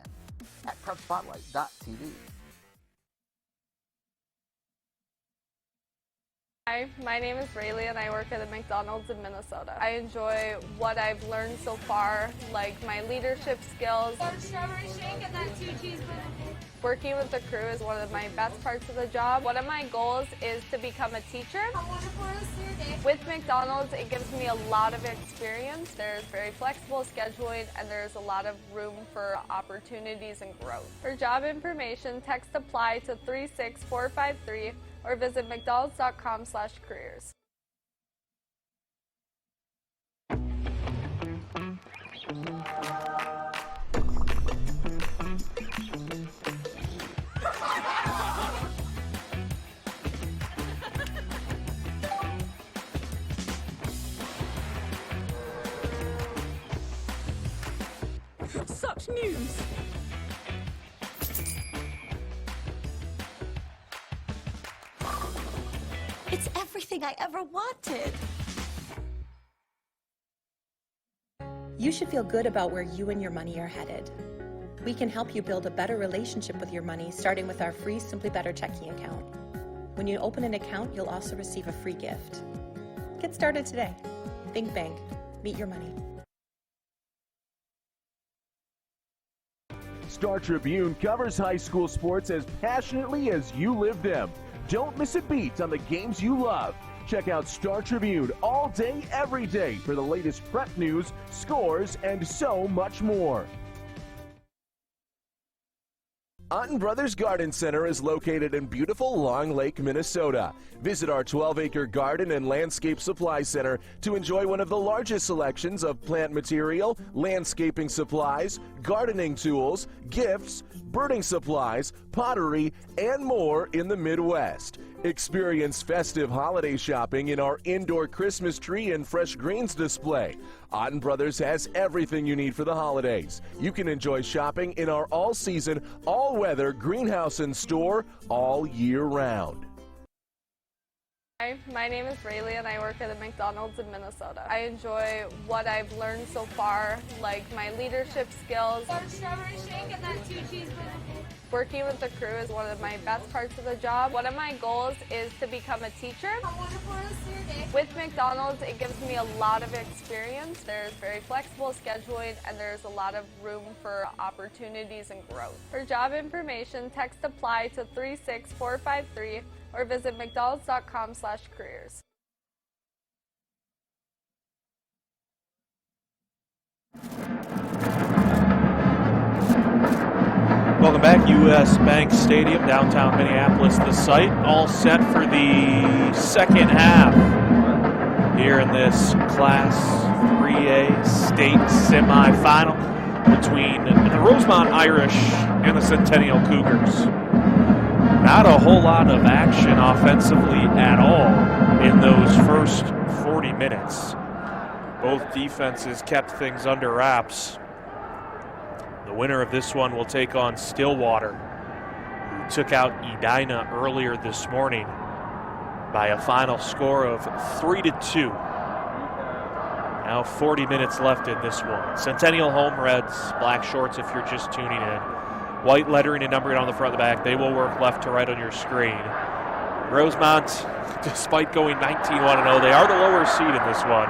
at PrepSpotlight.tv. Hi, my name is Rayleigh and I work at a McDonald's in Minnesota. I enjoy what I've learned so far, like my leadership skills. Large strawberry shake and that 2 cheeseburger. Working with the crew is one of my best parts of the job. One of my goals is to become a teacher. How wonderful is your day? With McDonald's, it gives me a lot of experience. There's very flexible scheduling and there's a lot of room for opportunities and growth. For job information, text APPLY to 36453 or visit mcdonalds.com/careers. Such news! It's everything I ever wanted. You should feel good about where you and your money are headed. We can help you build a better relationship with your money, starting with our free Simply Better checking account. When you open an account, you'll also receive a free gift. Get started today. Think bank. Meet your money. Star Tribune covers high school sports as passionately as you live them. Don't miss a beat on the games you love. Check out Star Tribune all day, every day for the latest prep news, scores, and so much more. Otten Brothers Garden Center is located in beautiful Long Lake, Minnesota. Visit our 12-acre garden and landscape supply center to enjoy one of the largest selections of plant material, landscaping supplies, gardening tools, gifts, birding supplies, pottery, and more in the Midwest. Experience festive holiday shopping in our indoor Christmas tree and fresh greens display. Otten Brothers has everything you need for the holidays. You can enjoy shopping in our all-season, all-weather greenhouse and store all year round. Hi, my name is Rayleigh and I work at a McDonald's in Minnesota. I enjoy what I've learned so far, like my leadership skills. Strawberry shake and that 2 cheeseburger. Working with the crew is one of my best parts of the job. One of my goals is to become a teacher. How wonderful is your day? With McDonald's, it gives me a lot of experience. There's very flexible scheduling and there's a lot of room for opportunities and growth. For job information, text APPLY to 36453 or visit mcdonalds.com/careers. Welcome back, U.S. Bank Stadium, downtown Minneapolis, the site. All set for the second half here in this Class 3A state semifinal between the Rosemont Irish and the Centennial Cougars. Not a whole lot of action offensively at all in those first 40 minutes. Both defenses kept things under wraps. The winner of this one will take on Stillwater, who took out Edina earlier this morning by a final score of 3-2. Now 40 minutes left in this one. Centennial home reds, black shorts if you're just tuning in. White lettering and numbering on the front and the back. They will work left to right on your screen. Rosemont, despite going 19-1-0, they are the lower seed in this one,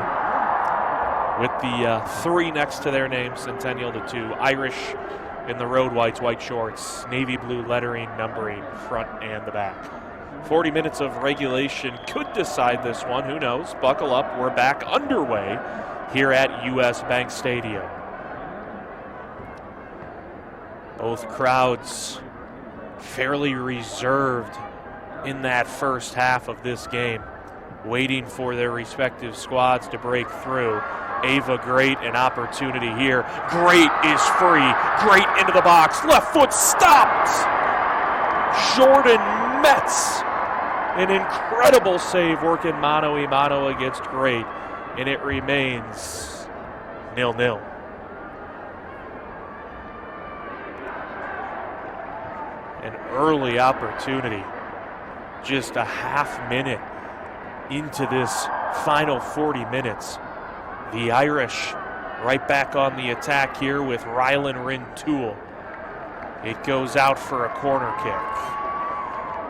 with the 3 next to their name, Centennial the 2. Irish in the road whites, white shorts, navy blue lettering, numbering, front and the back. 40 minutes of regulation could decide this one. Who knows? Buckle up. We're back underway here at U.S. Bank Stadium. Both crowds fairly reserved in that first half of this game, waiting for their respective squads to break through. Ava, great, an opportunity here. Great is free. Great into the box. Left foot stopped. Jordan Metz. An incredible save working mano-a-mano against Great. And it remains 0-0. An early opportunity. Just a half minute into this final 40 minutes. The Irish right back on the attack here with Rylan Rintoul. It goes out for a corner kick.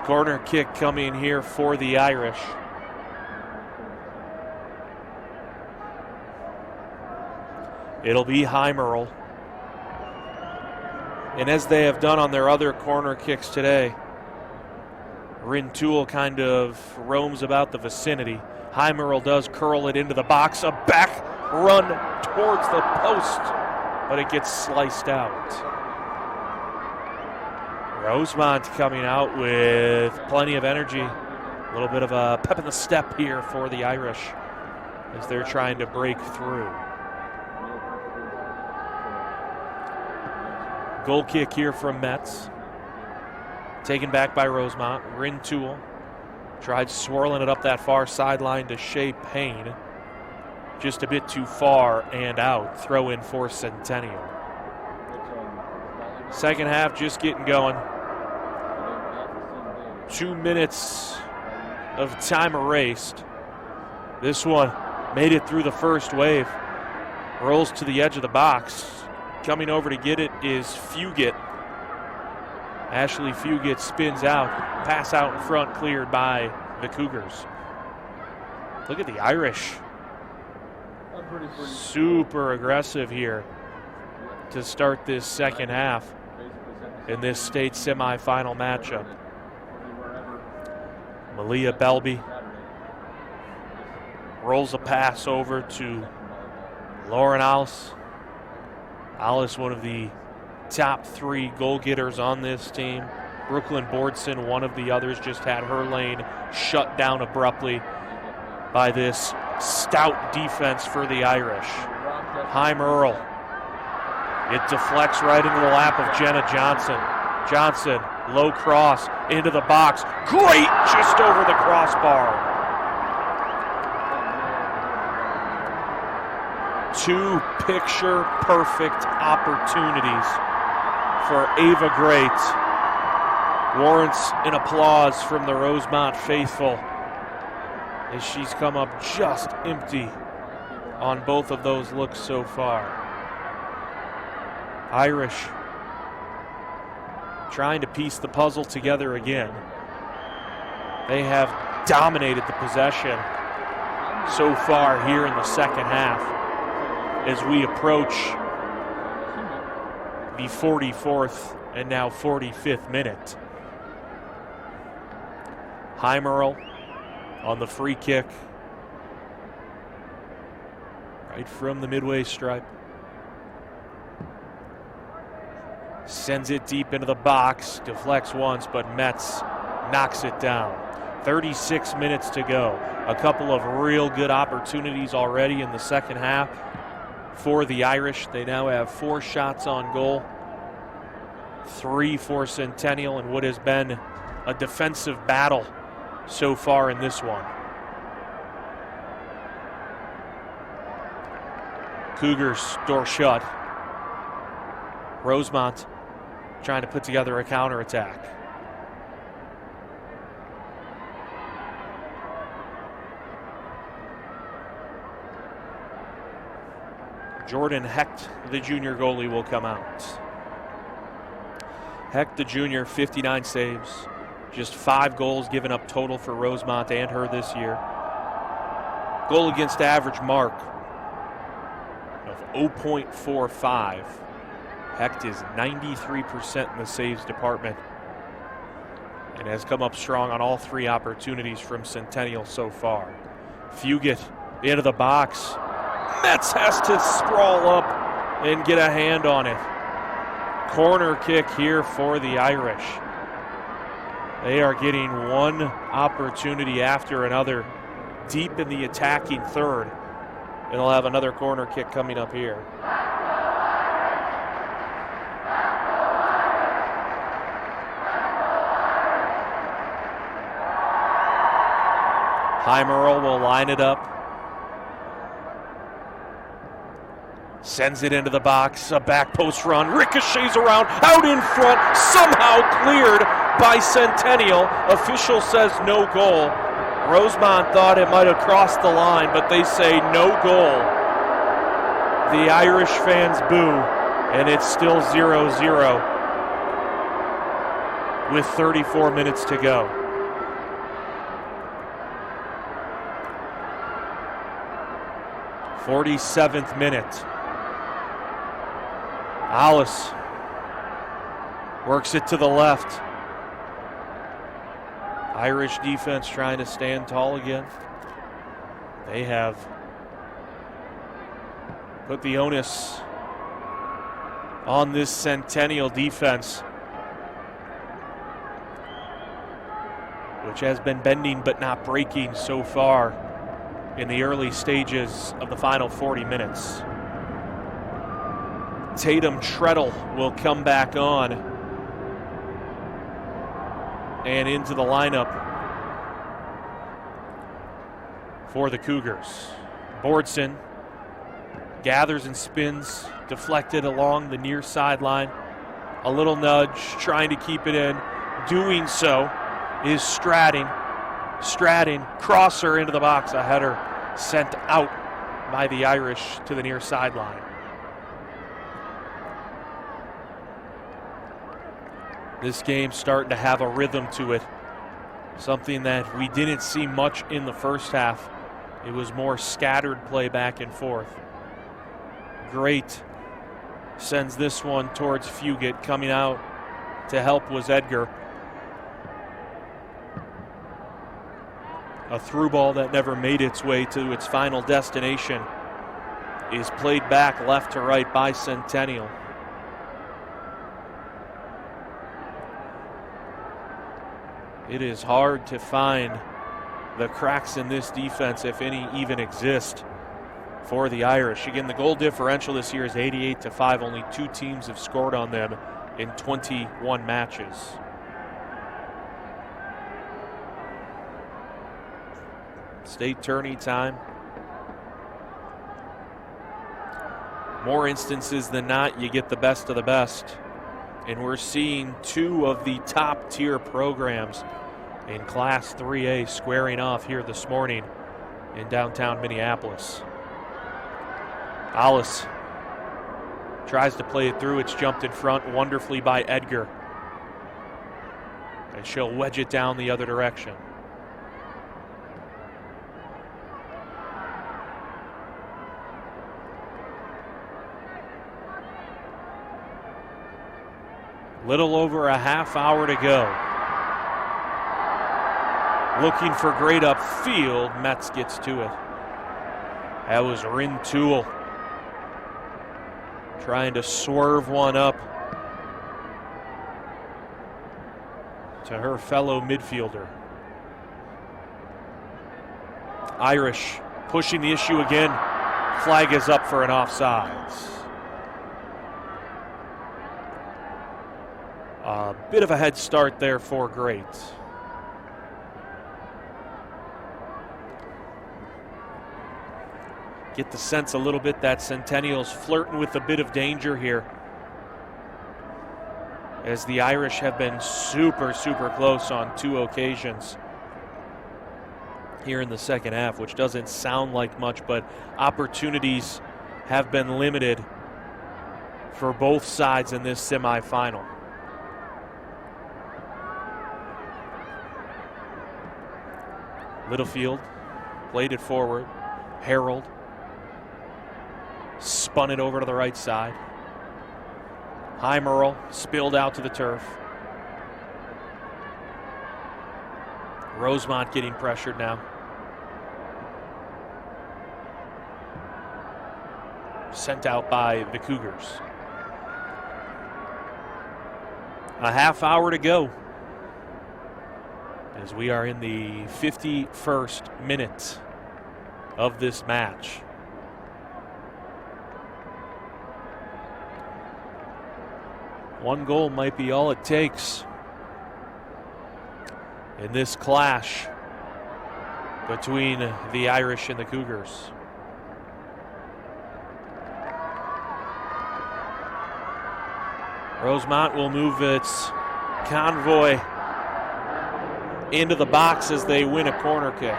Corner kick coming here for the Irish. It'll be Heimerl. And as they have done on their other corner kicks today, Rintoul kind of roams about the vicinity. Heimerl does curl it into the box. A back run towards the post, but it gets sliced out. Rosemont coming out with plenty of energy. A little bit of a pep in the step here for the Irish as they're trying to break through. Goal kick here from Metz. Taken back by Rosemont. Rintoul tried swirling it up that far sideline to Shea Payne. Just a bit too far and out. Throw in for Centennial. Second half just getting going. 2 minutes of time erased. This one made it through the first wave. Rolls to the edge of the box. Coming over to get it is Fugit. Ashley Fugit spins out. Pass out in front, cleared by the Cougars. Look at the Irish. Super aggressive here to start this second half in this state semifinal matchup. Malia Belby rolls a pass over to Lauren Alice. Alice, one of the top 3 goal getters on this team. Brooklyn Bordson, one of the others, just had her lane shut down abruptly by this stout defense for the Irish. Heim Earl. It deflects right into the lap of Jenna Johnson. Johnson, low cross, into the box. Great, just over the crossbar. 2 picture-perfect opportunities for Ava Great. Warrants an applause from the Rosemont faithful as she's come up just empty on both of those looks so far. Irish trying to piece the puzzle together again. They have dominated the possession so far here in the second half as we approach the 44th and now 45th minute. Heimerl on the free kick, right from the midway stripe. Sends it deep into the box, deflects once, but Metz knocks it down. 36 minutes to go. A couple of real good opportunities already in the second half for the Irish. They now have 4 shots on goal, 3 for Centennial, and what has been a defensive battle so far in this one. Cougars door shut. Rosemont trying to put together a counterattack. Jordan Hecht, the junior goalie, will come out. Hecht, the junior, 59 saves. Just 5 goals given up total for Rosemont and her this year. Goal against average mark of 0.45. Hecht is 93% in the saves department and has come up strong on all 3 opportunities from Centennial so far. Fugit into the box. Metz has to sprawl up and get a hand on it. Corner kick here for the Irish. They are getting one opportunity after another deep in the attacking third. And they'll have another corner kick coming up here. Heimerl will line it up. Sends it into the box, a back post run, ricochets around, out in front, somehow cleared by Centennial. Official says no goal. Rosemont thought it might have crossed the line, but they say no goal. The Irish fans boo, and it's still 0-0 with 34 minutes to go. '47th minute. Alice works it to the left. Irish defense trying to stand tall again. They have put the onus on this Centennial defense, which has been bending but not breaking so far in the early stages of the final 40 minutes. Tatum Treadle will come back on and into the lineup for the Cougars. Bordson gathers and spins, deflected along the near sideline. A little nudge, trying to keep it in. Doing so is Stratton. Stratton, crosser into the box, a header sent out by the Irish to the near sideline. This game's starting to have a rhythm to it, something that we didn't see much in the first half. It was more scattered play back and forth. Great sends this one towards Fugit. Coming out to help was Edgar. A through ball that never made its way to its final destination is played back left to right by Centennial. It is hard to find the cracks in this defense, if any even exist, for the Irish. Again, the goal differential this year is 88-5. Only 2 teams have scored on them in 21 matches. State tourney time. More instances than not, you get the best of the best. And we're seeing 2 of the top tier programs in Class 3A squaring off here this morning in downtown Minneapolis. Alice tries to play it through. It's jumped in front wonderfully by Edgar. And she'll wedge it down the other direction. Little over a half hour to go. Looking for great upfield. Metz gets to it. That was Rin Toole trying to swerve one up to her fellow midfielder. Irish pushing the issue again. Flag is up for an offsides. A bit of a head start there for Great. Get the sense a little bit that Centennial's flirting with a bit of danger here, as the Irish have been super close on 2 occasions here in the second half, which doesn't sound like much, but opportunities have been limited for both sides in this semifinal. Littlefield played it forward. Harold spun it over to the right side. Heimerl spilled out to the turf. Rosemont getting pressured now. Sent out by the Cougars. A half hour to go, as we are in the 51st minute of this match. One goal might be all it takes in this clash between the Irish and the Cougars. Rosemont will move its convoy into the box as they win a corner kick.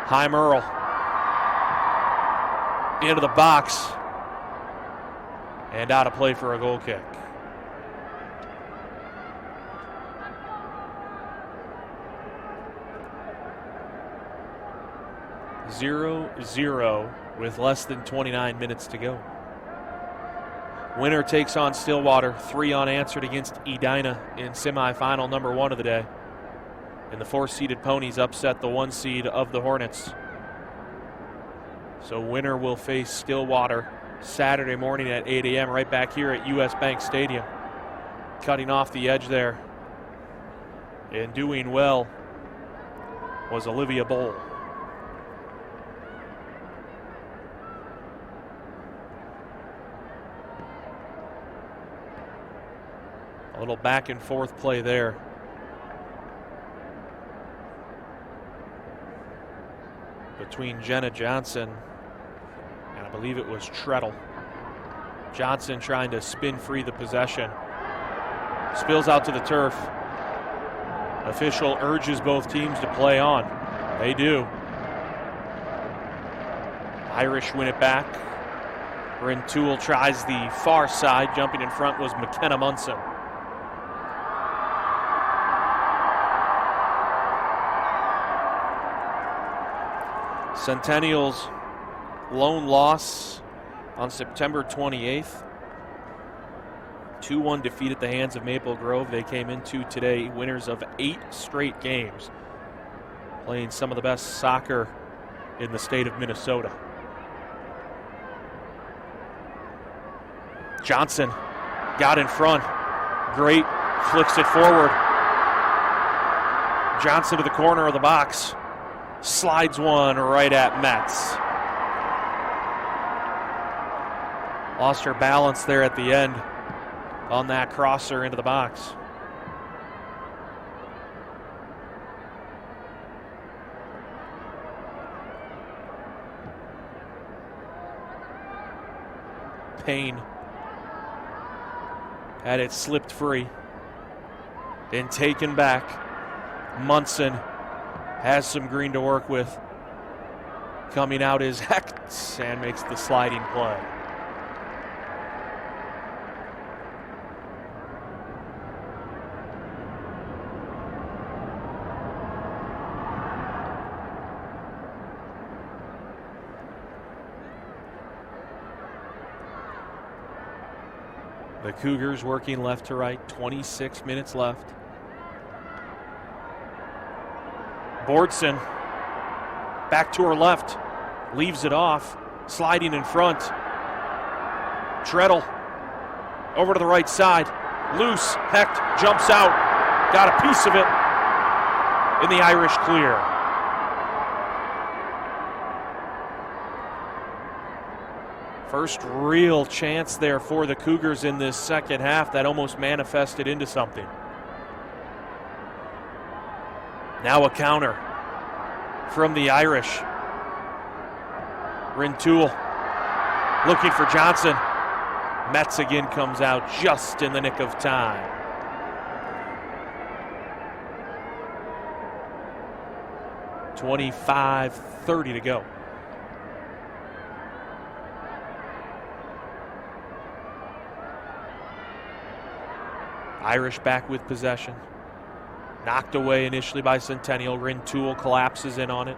Heimerl into the box and out of play for a goal kick. Zero with less than 29 minutes to go. Winner takes on Stillwater, 3 unanswered against Edina in semifinal number 1 of the day. And the 4-seeded Ponies upset the 1 seed of the Hornets. So winner will face Stillwater Saturday morning at 8 a.m. right back here at US Bank Stadium. Cutting off the edge there and doing well was Olivia Bowl. A little back and forth play there. Between Jenna Johnson and I believe it was Treadle. Johnson trying to spin free the possession. Spills out to the turf. Official urges both teams to play on. They do. Irish win it back. Rin Toole tries the far side. Jumping in front was McKenna Munson. Centennial's lone loss on September 28th. 2-1 defeat at the hands of Maple Grove. They came into today winners of 8 straight games, playing some of the best soccer in the state of Minnesota. Johnson got in front. Great, flicks it forward. Johnson to the corner of the box. Slides one right at Metz. Lost her balance there at the end on that crosser into the box. Payne had it slipped free and taken back. Munson has some green to work with. Coming out is Hecht and makes the sliding play. The Cougars working left to right, 26 minutes left. Bordson back to her left, leaves it off, sliding in front. Treadle over to the right side, loose, Hecht jumps out, got a piece of it in the Irish clear. First real chance there for the Cougars in this second half that almost manifested into something. Now a counter from the Irish. Rintoul looking for Johnson. Metz again comes out just in the nick of time. .25:30 to go. Irish back with possession. Knocked away initially by Centennial. Rintoul collapses in on it.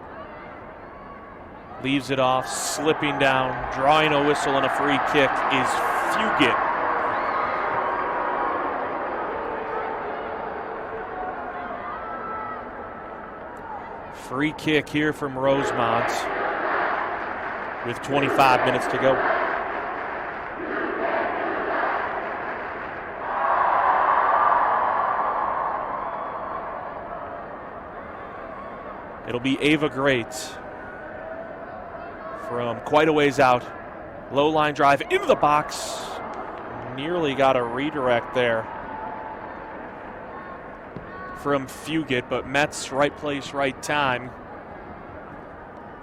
Leaves it off, slipping down, drawing a whistle and a free kick is Fugit. Free kick here from Rosemont with 25 minutes to go. It'll be Ava Great from quite a ways out. Low line drive into the box. Nearly got a redirect there from Fugit, but Metz, right place, right time.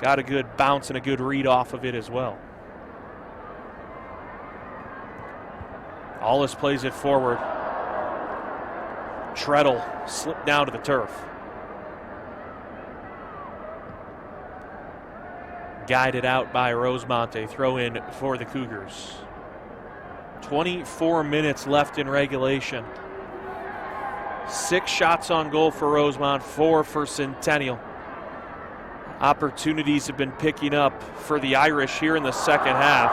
Got a good bounce and a good read off of it as well. Allis plays it forward. Treadle slipped down to the turf. Guided out by Rosemont, a throw in for the Cougars. 24 minutes left in regulation. 6 shots on goal for Rosemont, 4 for Centennial. Opportunities have been picking up for the Irish here in the second half.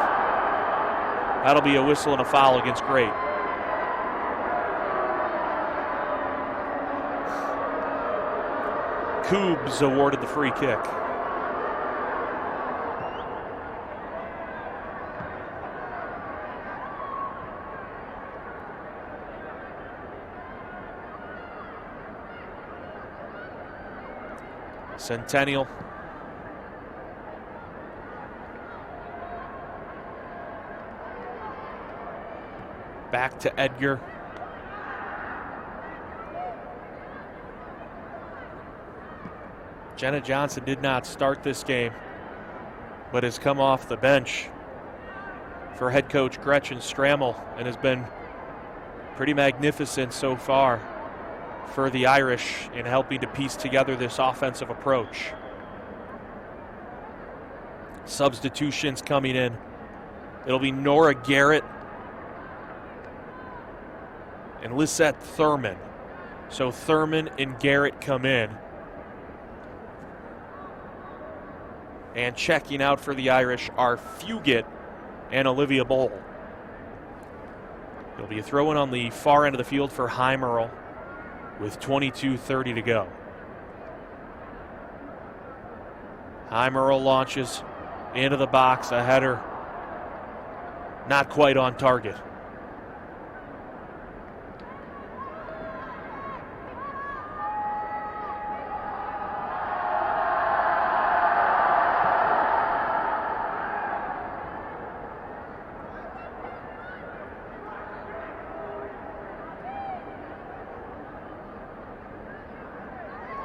That'll be a whistle and a foul against Great. Coobs awarded the free kick. Centennial back to Edgar. Jenna Johnson did not start this game, but has come off the bench for head coach Gretchen Strammel and has been pretty magnificent so far for the Irish in helping to piece together this offensive approach. Substitutions coming in. It'll be Nora Garrett and Lisette Thurman. So Thurman and Garrett come in. And checking out for the Irish are Fugit and Olivia Bowl. It'll be a throw-in on the far end of the field for Heimerl with 22:30 to go. Heimerl launches into the box, a header not quite on target.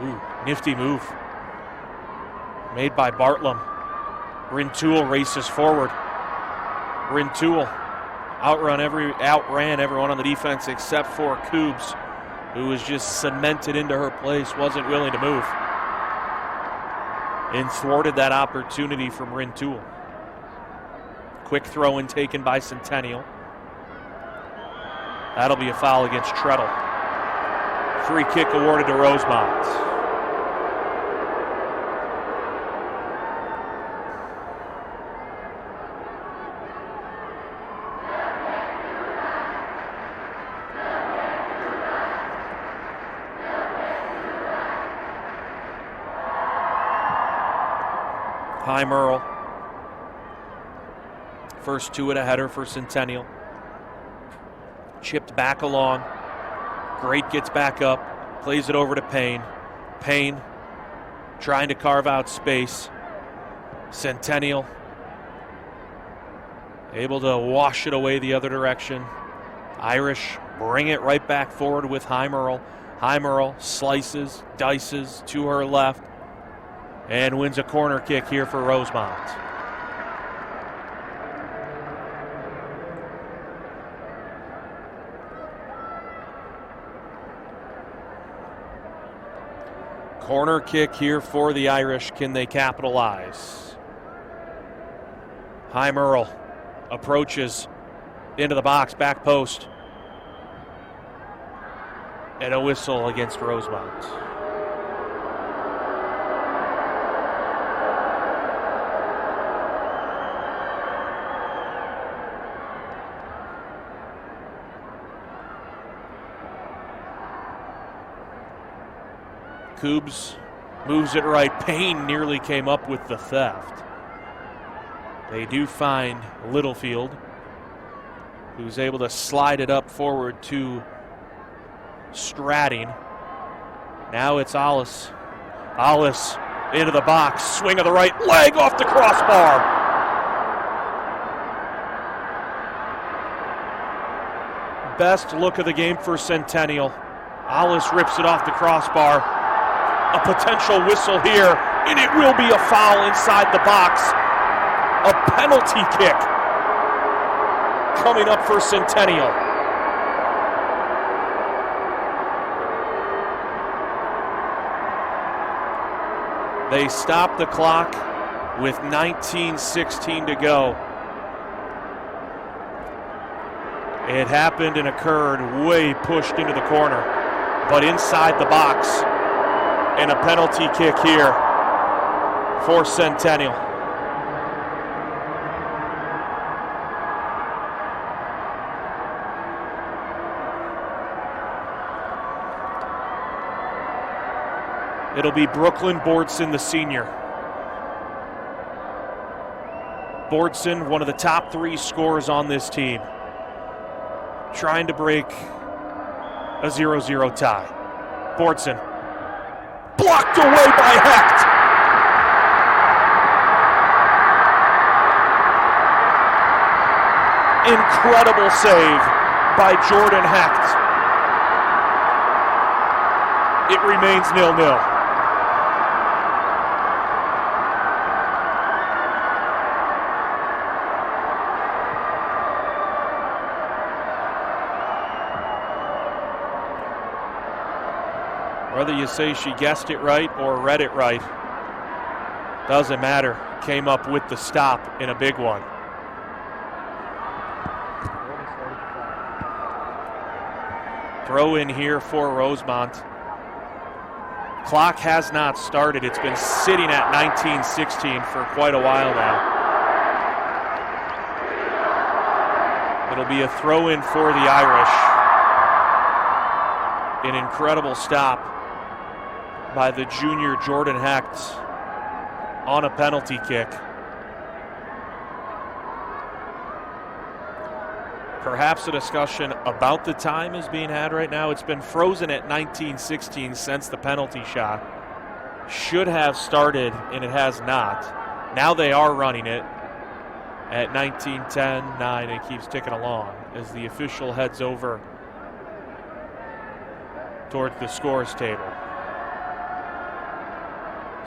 Ooh, nifty move made by Bartlam. Rintoul races forward. Rintoul outran everyone on the defense except for Koobs, who was just cemented into her place, wasn't willing to move, and thwarted that opportunity from Rintoul. Quick throw in taken by Centennial. That'll be a foul against Treadle. Free kick awarded to Rosemont. High Merle. First two at a header for Centennial. Chipped back along. Great gets back up. Plays it over to Payne. Payne trying to carve out space. Centennial able to wash it away the other direction. Irish bring it right back forward with High Merle. High Merle slices, dices to her left, and wins a corner kick here for Rosemont. Corner kick here for the Irish. Can they capitalize? High Merle approaches into the box, back post. And a whistle against Rosemont. Koobs moves it right. Payne nearly came up with the theft. They do find Littlefield, who's able to slide it up forward to Stratting. Now it's Ollis. Ollis into the box. Swing of the right leg off the crossbar. Best look of the game for Centennial. Ollis rips it off the crossbar. A potential whistle here, and it will be a foul inside the box. A penalty kick coming up for Centennial. They stop the clock with 19:16 to go. It happened and occurred way pushed into the corner, but inside the box. And a penalty kick here for Centennial. It'll be Brooklyn Bordson, the senior. Bordson, one of the top 3 scorers on this team, trying to break a 0-0 tie. Bordson. Blocked away by Hecht. Incredible save by Jordan Hecht. It remains 0-0. Whether you say she guessed it right or read it right, doesn't matter. Came up with the stop in a big one. Throw in here for Rosemont. Clock has not started. It's been sitting at 19:16 for quite a while now. It'll be a throw in for the Irish. An incredible stop by the junior Jordan Hecht on a penalty kick. Perhaps a discussion about the time is being had right now. It's been frozen at 19:16 since the penalty shot. Should have started, and it has not. Now they are running it at 19:10-9. It keeps ticking along as the official heads over towards the scores table.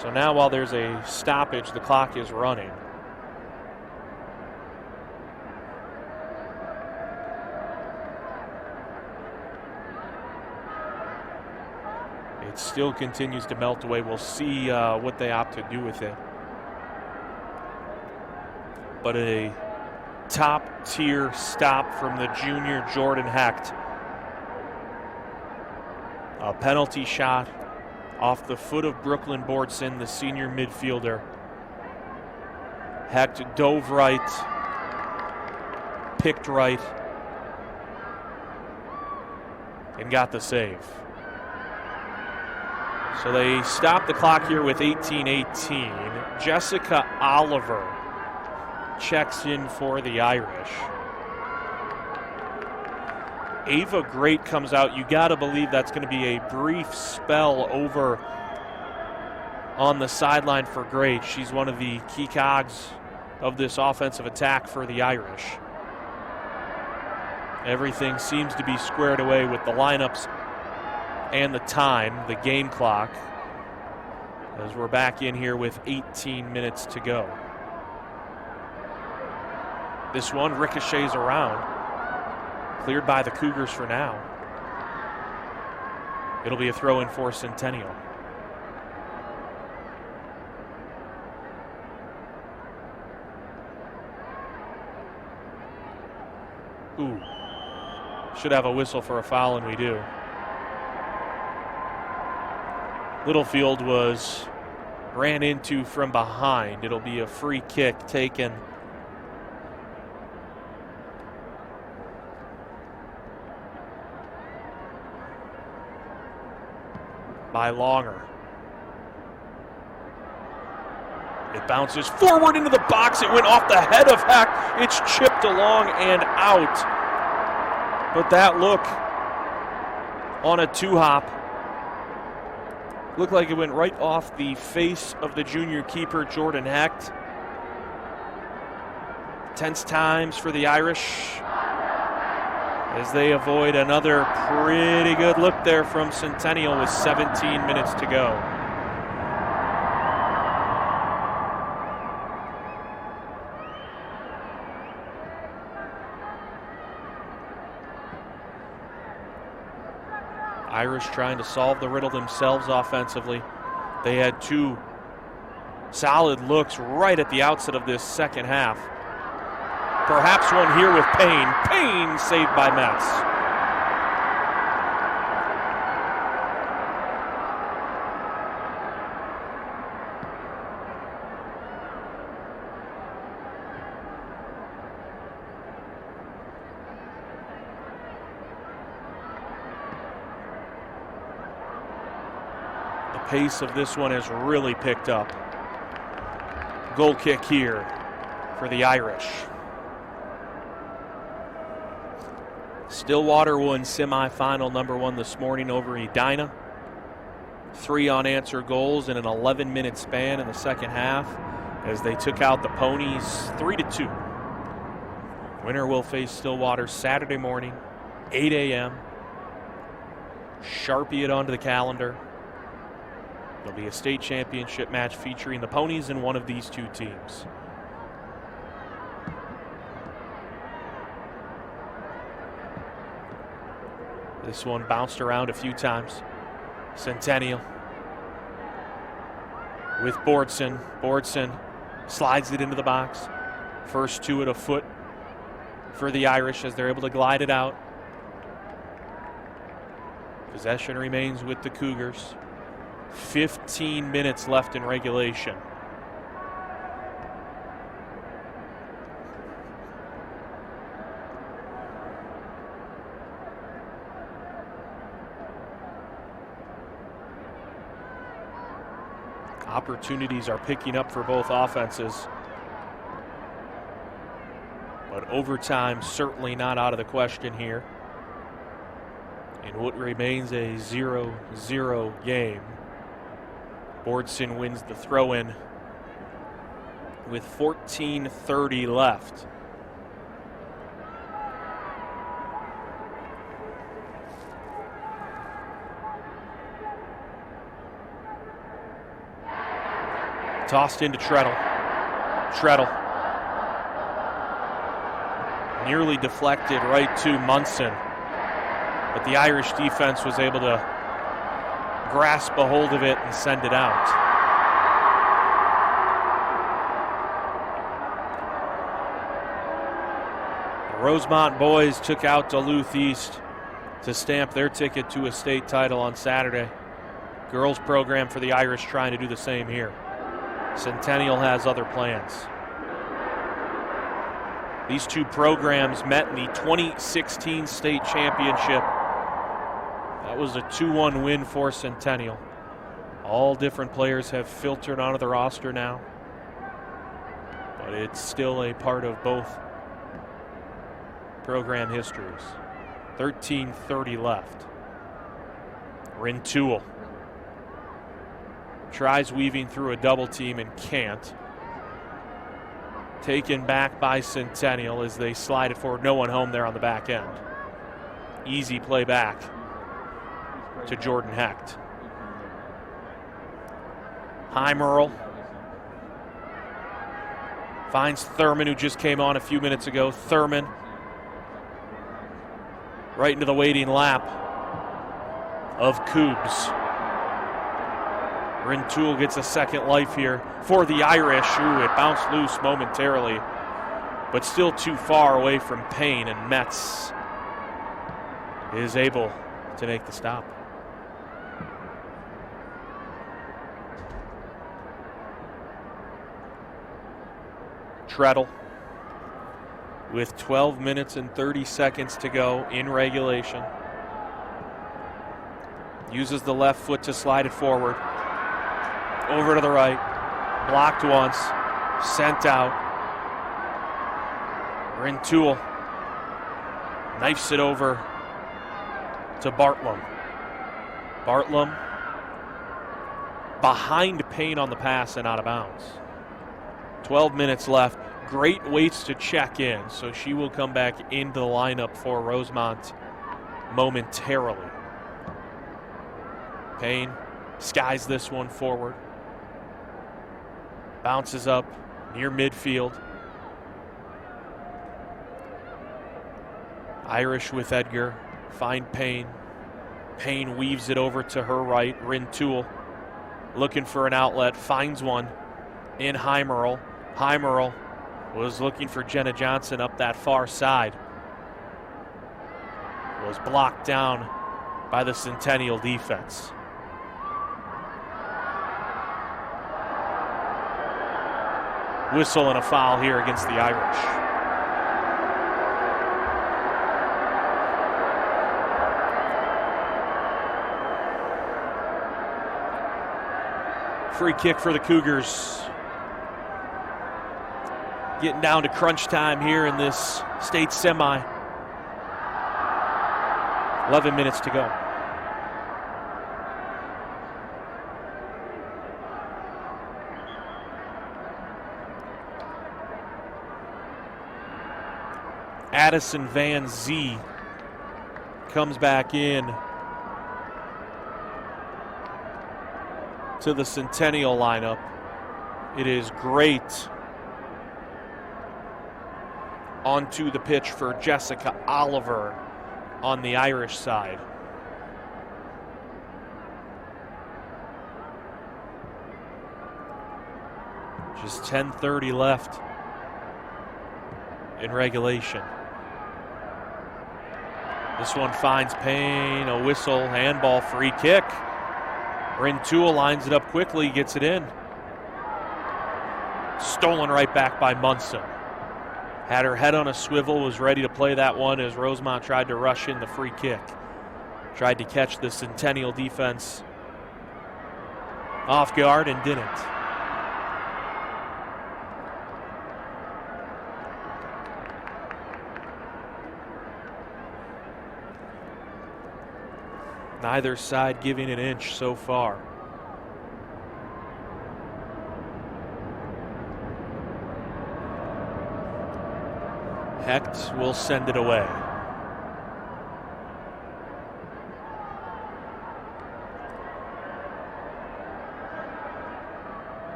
So now while there's a stoppage, the clock is running. It still continues to melt away. We'll see what they opt to do with it. But a top-tier stop from the junior Jordan Hecht. A penalty shot off the foot of Brooklyn Bordson, the senior midfielder. Hecht dove right, picked right, and got the save. So they stop the clock here with 18:18. Jessica Oliver checks in for the Irish. Ava Great comes out. You got to believe that's going to be a brief spell over on the sideline for Great. She's one of the key cogs of this offensive attack for the Irish. Everything seems to be squared away with the lineups and the time, the game clock, as we're back in here with 18 minutes to go. This one ricochets around. Cleared by the Cougars for now. It'll be a throw in for Centennial. Ooh. Should have a whistle for a foul, and we do. Littlefield ran into from behind. It'll be a free kick taken by Longer. It bounces forward into the box. It went off the head of Hecht. It's chipped along and out. But that look on a two-hop looked like it went right off the face of the junior keeper, Jordan Hecht. Tense times for the Irish as they avoid another pretty good look there from Centennial with 17 minutes to go. Irish trying to solve the riddle themselves offensively. They had two solid looks right at the outset of this second half. Perhaps one here with Payne. Payne saved by Metz. The pace of this one has really picked up. Goal kick here for the Irish. Stillwater won semifinal number one this morning over Edina. 3 unanswered goals in an 11-minute span in the second half as they took out the Ponies 3-2. Winner will face Stillwater Saturday morning, 8 a.m. Sharpie it onto the calendar. There'll be a state championship match featuring the Ponies and one of these two teams. This one bounced around a few times. Centennial with Bordson. Bordson slides it into the box. First two at a foot for the Irish as they're able to glide it out. Possession remains with the Cougars. 15 minutes left in regulation. Opportunities are picking up for both offenses. But overtime certainly not out of the question here in what remains a 0-0 game. Bordson wins the throw-in with 14:30 left. Tossed into Treadle. Treadle. Nearly deflected right to Munson. But the Irish defense was able to grasp a hold of it and send it out. The Rosemont boys took out Duluth East to stamp their ticket to a state title on Saturday. Girls program for the Irish trying to do the same here. Centennial has other plans. These two programs met in the 2016 state championship. That was a 2-1 win for Centennial. All different players have filtered onto the roster now, but it's still a part of both program histories. 13:30 left. Rintoul tries weaving through a double team and can't. Taken back by Centennial as they slide it forward. No one home there on the back end. Easy play back to Jordan Hecht. Heimerl finds Thurman, who just came on a few minutes ago. Thurman right into the waiting lap of Coobs. Rintoul gets a second life here for the Irish. Ooh, it bounced loose momentarily, but still too far away from Payne, and Metz is able to make the stop. Treadle with 12 minutes and 30 seconds to go in regulation. Uses the left foot to slide it forward. Over to the right. Blocked once. Sent out. Rintoul knifes it over to Bartlam. Bartlam behind Payne on the pass and out of bounds. 12 minutes left. Great waits to check in, so she will come back into the lineup for Rosemont momentarily. Payne skies this one forward. Bounces up near midfield. Irish with Edgar. Find Payne. Payne weaves it over to her right. Rintoul looking for an outlet. Finds one in Heimerl. Heimerl was looking for Jenna Johnson up that far side. Was blocked down by the Centennial defense. Whistle and a foul here against the Irish. Free kick for the Cougars. Getting down to crunch time here in this state semi. 11 minutes to go. Addison Van Zee comes back in to the Centennial lineup. It is great onto the pitch for Jessica Oliver on the Irish side. Just 10:30 left in regulation. This one finds Payne, a whistle, handball, free kick. Rintoul lines it up quickly, gets it in. Stolen right back by Munson. Had her head on a swivel, was ready to play that one as Rosemont tried to rush in the free kick. Tried to catch the Centennial defense off guard and didn't. Neither side giving an inch so far. Hecht will send it away.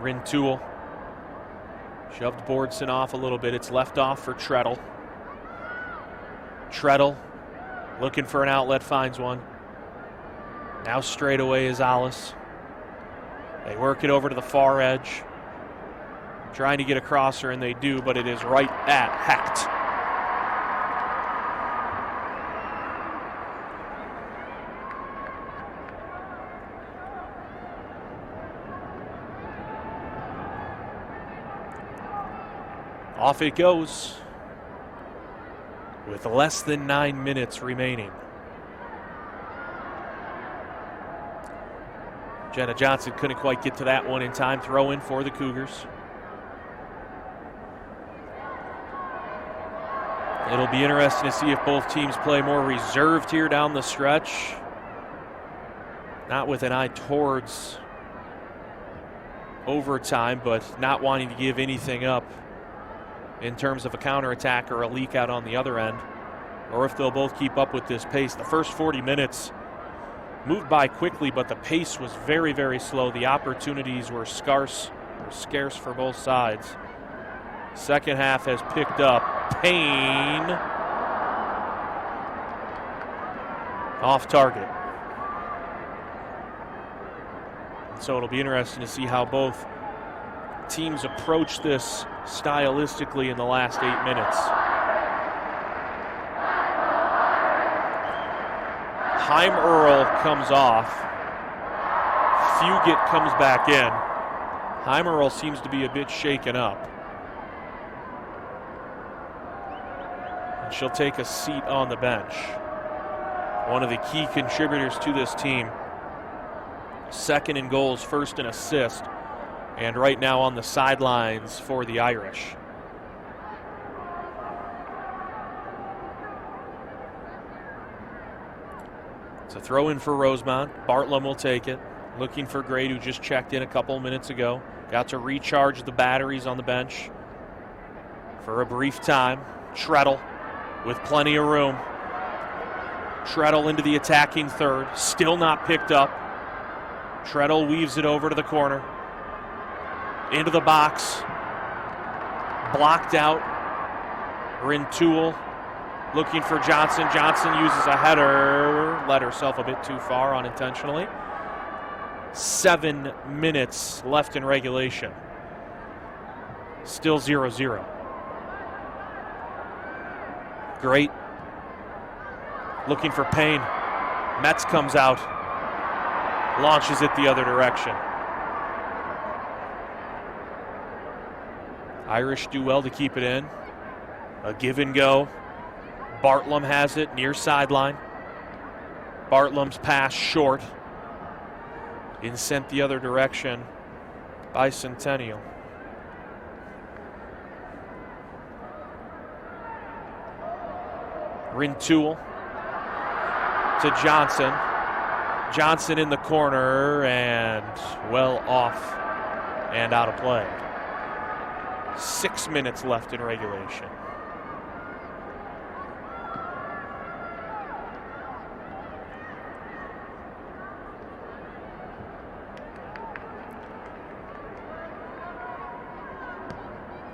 Rintoul shoved Bordson off a little bit. It's left off for Treadle. Treadle looking for an outlet, finds one. Now straight away is Alice. They work it over to the far edge. Trying to get across her, and they do, but it is right at Hecht. Off it goes with less than 9 minutes remaining. Jenna Johnson couldn't quite get to that one in time. Throw in for the Cougars. It'll be interesting to see if both teams play more reserved here down the stretch. Not with an eye towards overtime, but not wanting to give anything up in terms of a counterattack or a leak out on the other end, or if they'll both keep up with this pace. The first 40 minutes moved by quickly, but the pace was very, very slow. The opportunities were scarce for both sides. Second half has picked up. Payne off target. So it'll be interesting to see how both teams approach this stylistically in the last 8 minutes. Heim Earl comes off. Fugit comes back in. Heim Earl seems to be a bit shaken up. And she'll take a seat on the bench. One of the key contributors to this team. Second in goals, first in assists, and right now on the sidelines for the Irish. It's a throw in for Rosemont. Bartlam will take it. Looking for Grade, who just checked in a couple minutes ago. Got to recharge the batteries on the bench for a brief time. Treadle with plenty of room. Treadle into the attacking third. Still not picked up. Treadle weaves it over to the corner. Into the box. Blocked out. Rintoul looking for Johnson. Johnson uses a header. Led herself a bit too far unintentionally. 7 minutes left in regulation. Still 0-0. Great. Looking for Payne. Metz comes out. Launches it the other direction. Irish do well to keep it in. A give and go. Bartlam has it near sideline. Bartlam's pass short. And sent the other direction by Centennial. Rintoul to Johnson. Johnson in the corner and well off and out of play. 6 minutes left in regulation.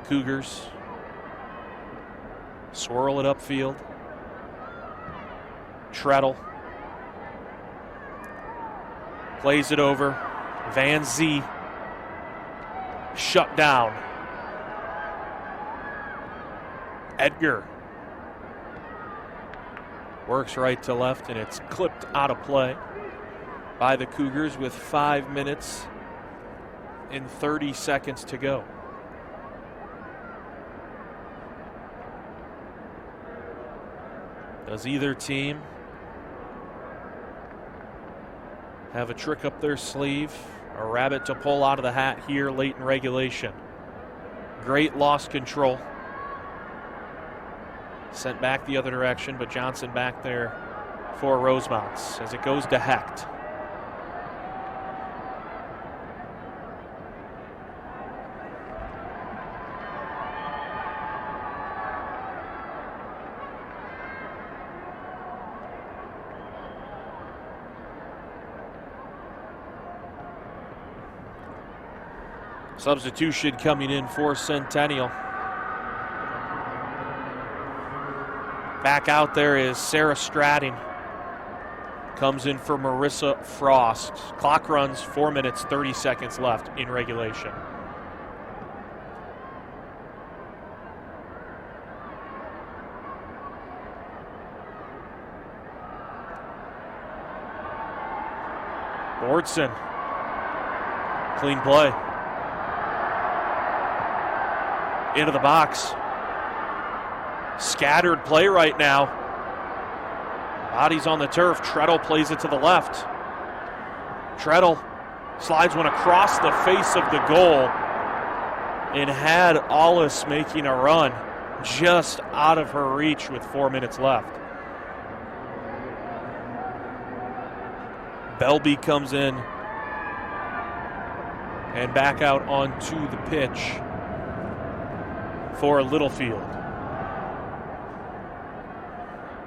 Cougars swirl it upfield. Treadle plays it over. Van Zee shut down. Edgar works right to left, and it's clipped out of play by the Cougars with 5 minutes and 30 seconds to go. Does either team have a trick up their sleeve, a rabbit to pull out of the hat here late in regulation? Great lost control. Sent back the other direction, but Johnson back there for Rosemont as it goes to Hecht. Substitution coming in for Centennial. Back out there is Sarah Stratting. Comes in for Marissa Frost. Clock runs 4 minutes, 30 seconds left in regulation. Bordson. Clean play. Into the box. Scattered play right now. Bodies on the turf. Treadle plays it to the left. Treadle slides one across the face of the goal and had Aulis making a run just out of her reach with 4 minutes left. Belby comes in and back out onto the pitch for Littlefield.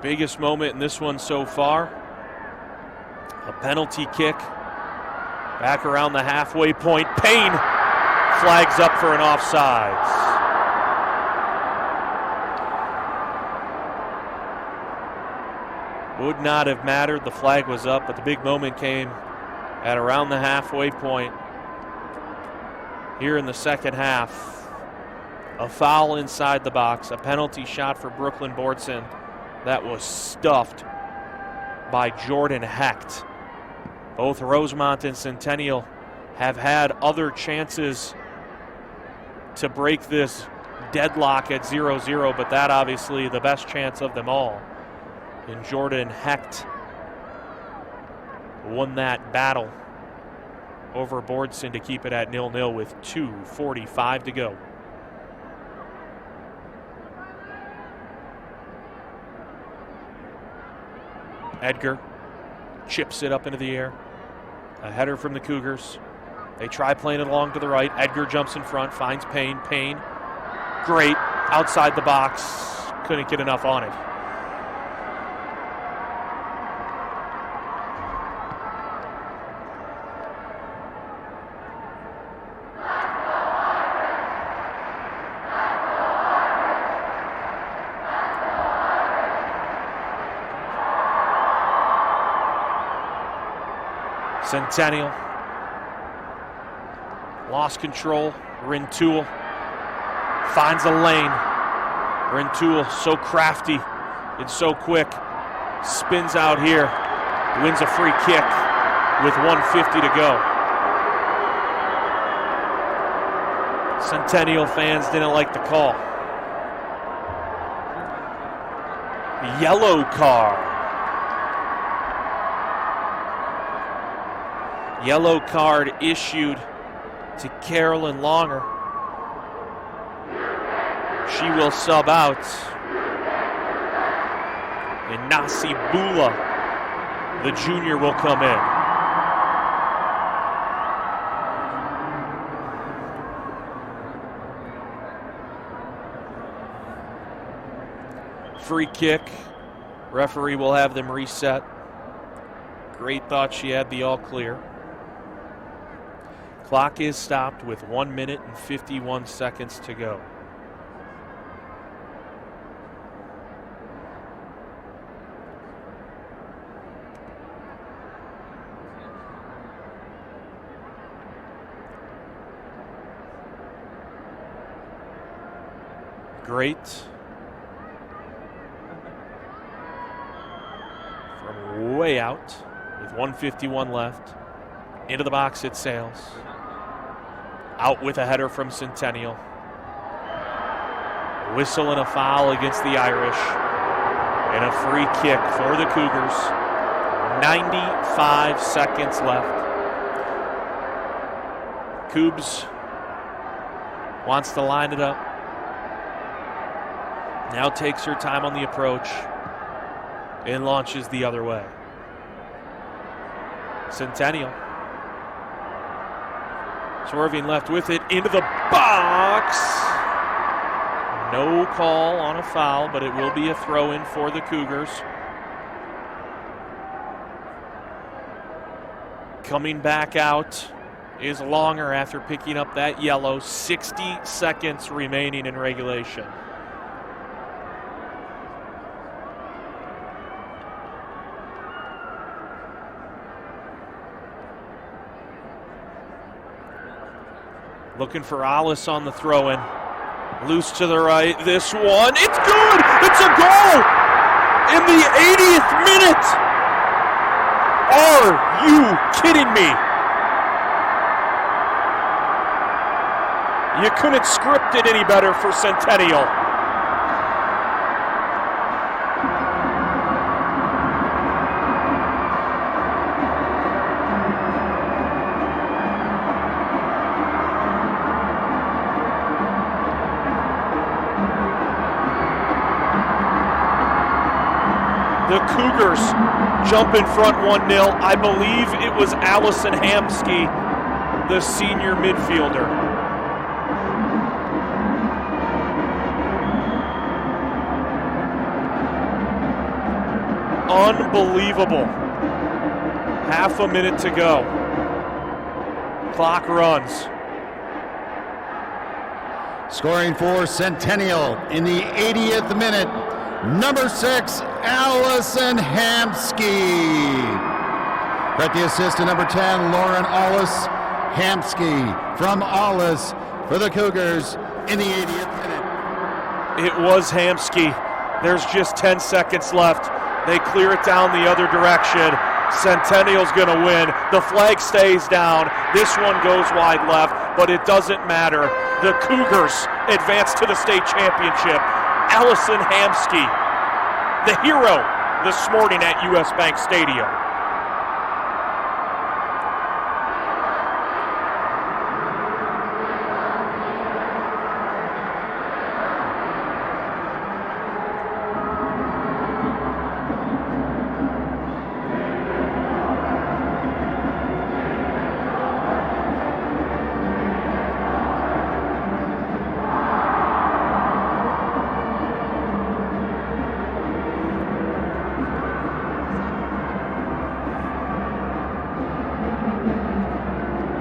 Biggest moment in this one so far, a penalty kick back around the halfway point. Payne flags up for an offsides. Would not have mattered, the flag was up, but the big moment came at around the halfway point here in the second half. A foul inside the box, a penalty shot for Brooklyn Bordson that was stuffed by Jordan Hecht. Both Rosemont and Centennial have had other chances to break this deadlock at 0-0, but that obviously the best chance of them all. And Jordan Hecht won that battle over Bordson to keep it at 0-0 with 2:45 to go. Edgar chips it up into the air. A header from the Cougars. They try playing it along to the right. Edgar jumps in front, finds Payne. Payne, great, outside the box. Couldn't get enough on it. Centennial lost control. Rintoul finds a lane. Rintoul so crafty and so quick. Spins out here. Wins a free kick with 1:50 to go. Centennial fans didn't like the call. Yellow card. Yellow card issued to Carolyn Longer. She will sub out. And Nasi Bula, the junior, will come in. Free kick. Referee will have them reset. Great thought she had the all clear. Clock is stopped with 1 minute and 51 seconds to go. Great. From way out with 1:51 left. Into the box it sails. Out with a header from Centennial. Whistle and a foul against the Irish. And a free kick for the Cougars. 95 seconds left. Coubs wants to line it up. Now takes her time on the approach and launches the other way. Centennial swerving left with it into the box. No call on a foul, but it will be a throw-in for the Cougars. Coming back out is longer after picking up that yellow. 60 seconds remaining in regulation. Looking for Alice on the throw-in. Loose to the right. This one, it's good! It's a goal! In the 80th minute! Are you kidding me? You couldn't script it any better for Centennial. The Cougars jump in front 1-0. I believe it was Allison Hamsky, the senior midfielder. Unbelievable. Half a minute to go. Clock runs. Scoring for Centennial in the 80th minute, number 6, Allison Hamsky. At the assist to number 10, Lauren Allis. Hamsky from Allis for the Cougars in the 80th minute. It was Hamsky. There's just 10 seconds left. They clear it down the other direction. Centennial's going to win. The flag stays down. This one goes wide left, but it doesn't matter. The Cougars advance to the state championship. Allison Hamsky, the hero this morning at US Bank Stadium.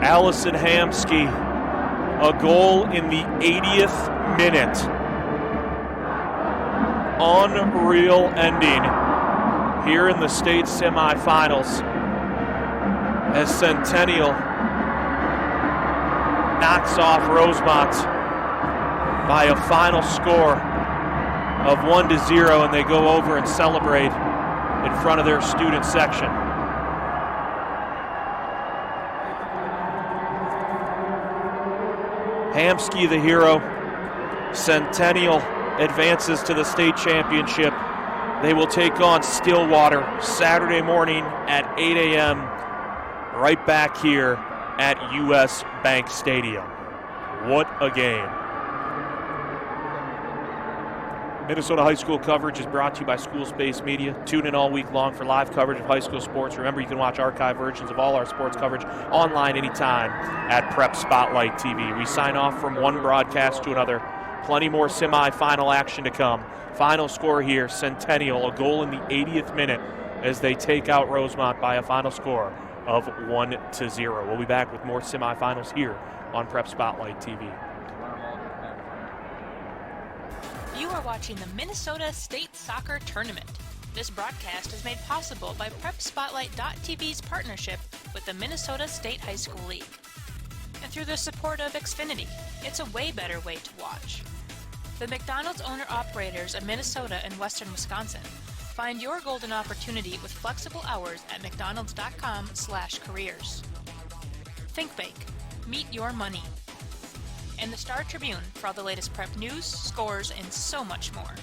Allison Hamsky, a goal in the 80th minute. Unreal ending here in the state semifinals as Centennial knocks off Rosemont by a final score of 1-0, and they go over and celebrate in front of their student section. Hamsky, the hero. Centennial advances to the state championship. They will take on Stillwater Saturday morning at 8 a.m. right back here at US Bank Stadium. What a game. Minnesota High School coverage is brought to you by School Space Media. Tune in all week long for live coverage of high school sports. Remember, you can watch archive versions of all our sports coverage online anytime at Prep Spotlight TV. We sign off from one broadcast to another. Plenty more semifinal action to come. Final score here, Centennial, a goal in the 80th minute as they take out Rosemont by a final score of 1-0. We'll be back with more semifinals here on Prep Spotlight TV. You are watching the Minnesota State Soccer Tournament. This broadcast is made possible by PrepSpotlight.tv's partnership with the Minnesota State High School League. And through the support of Xfinity, it's a way better way to watch. The McDonald's owner-operators of Minnesota and Western Wisconsin. Find your golden opportunity with flexible hours at mcdonalds.com/careers. ThinkBank. Meet your money. And the Star Tribune for all the latest prep news, scores, and so much more.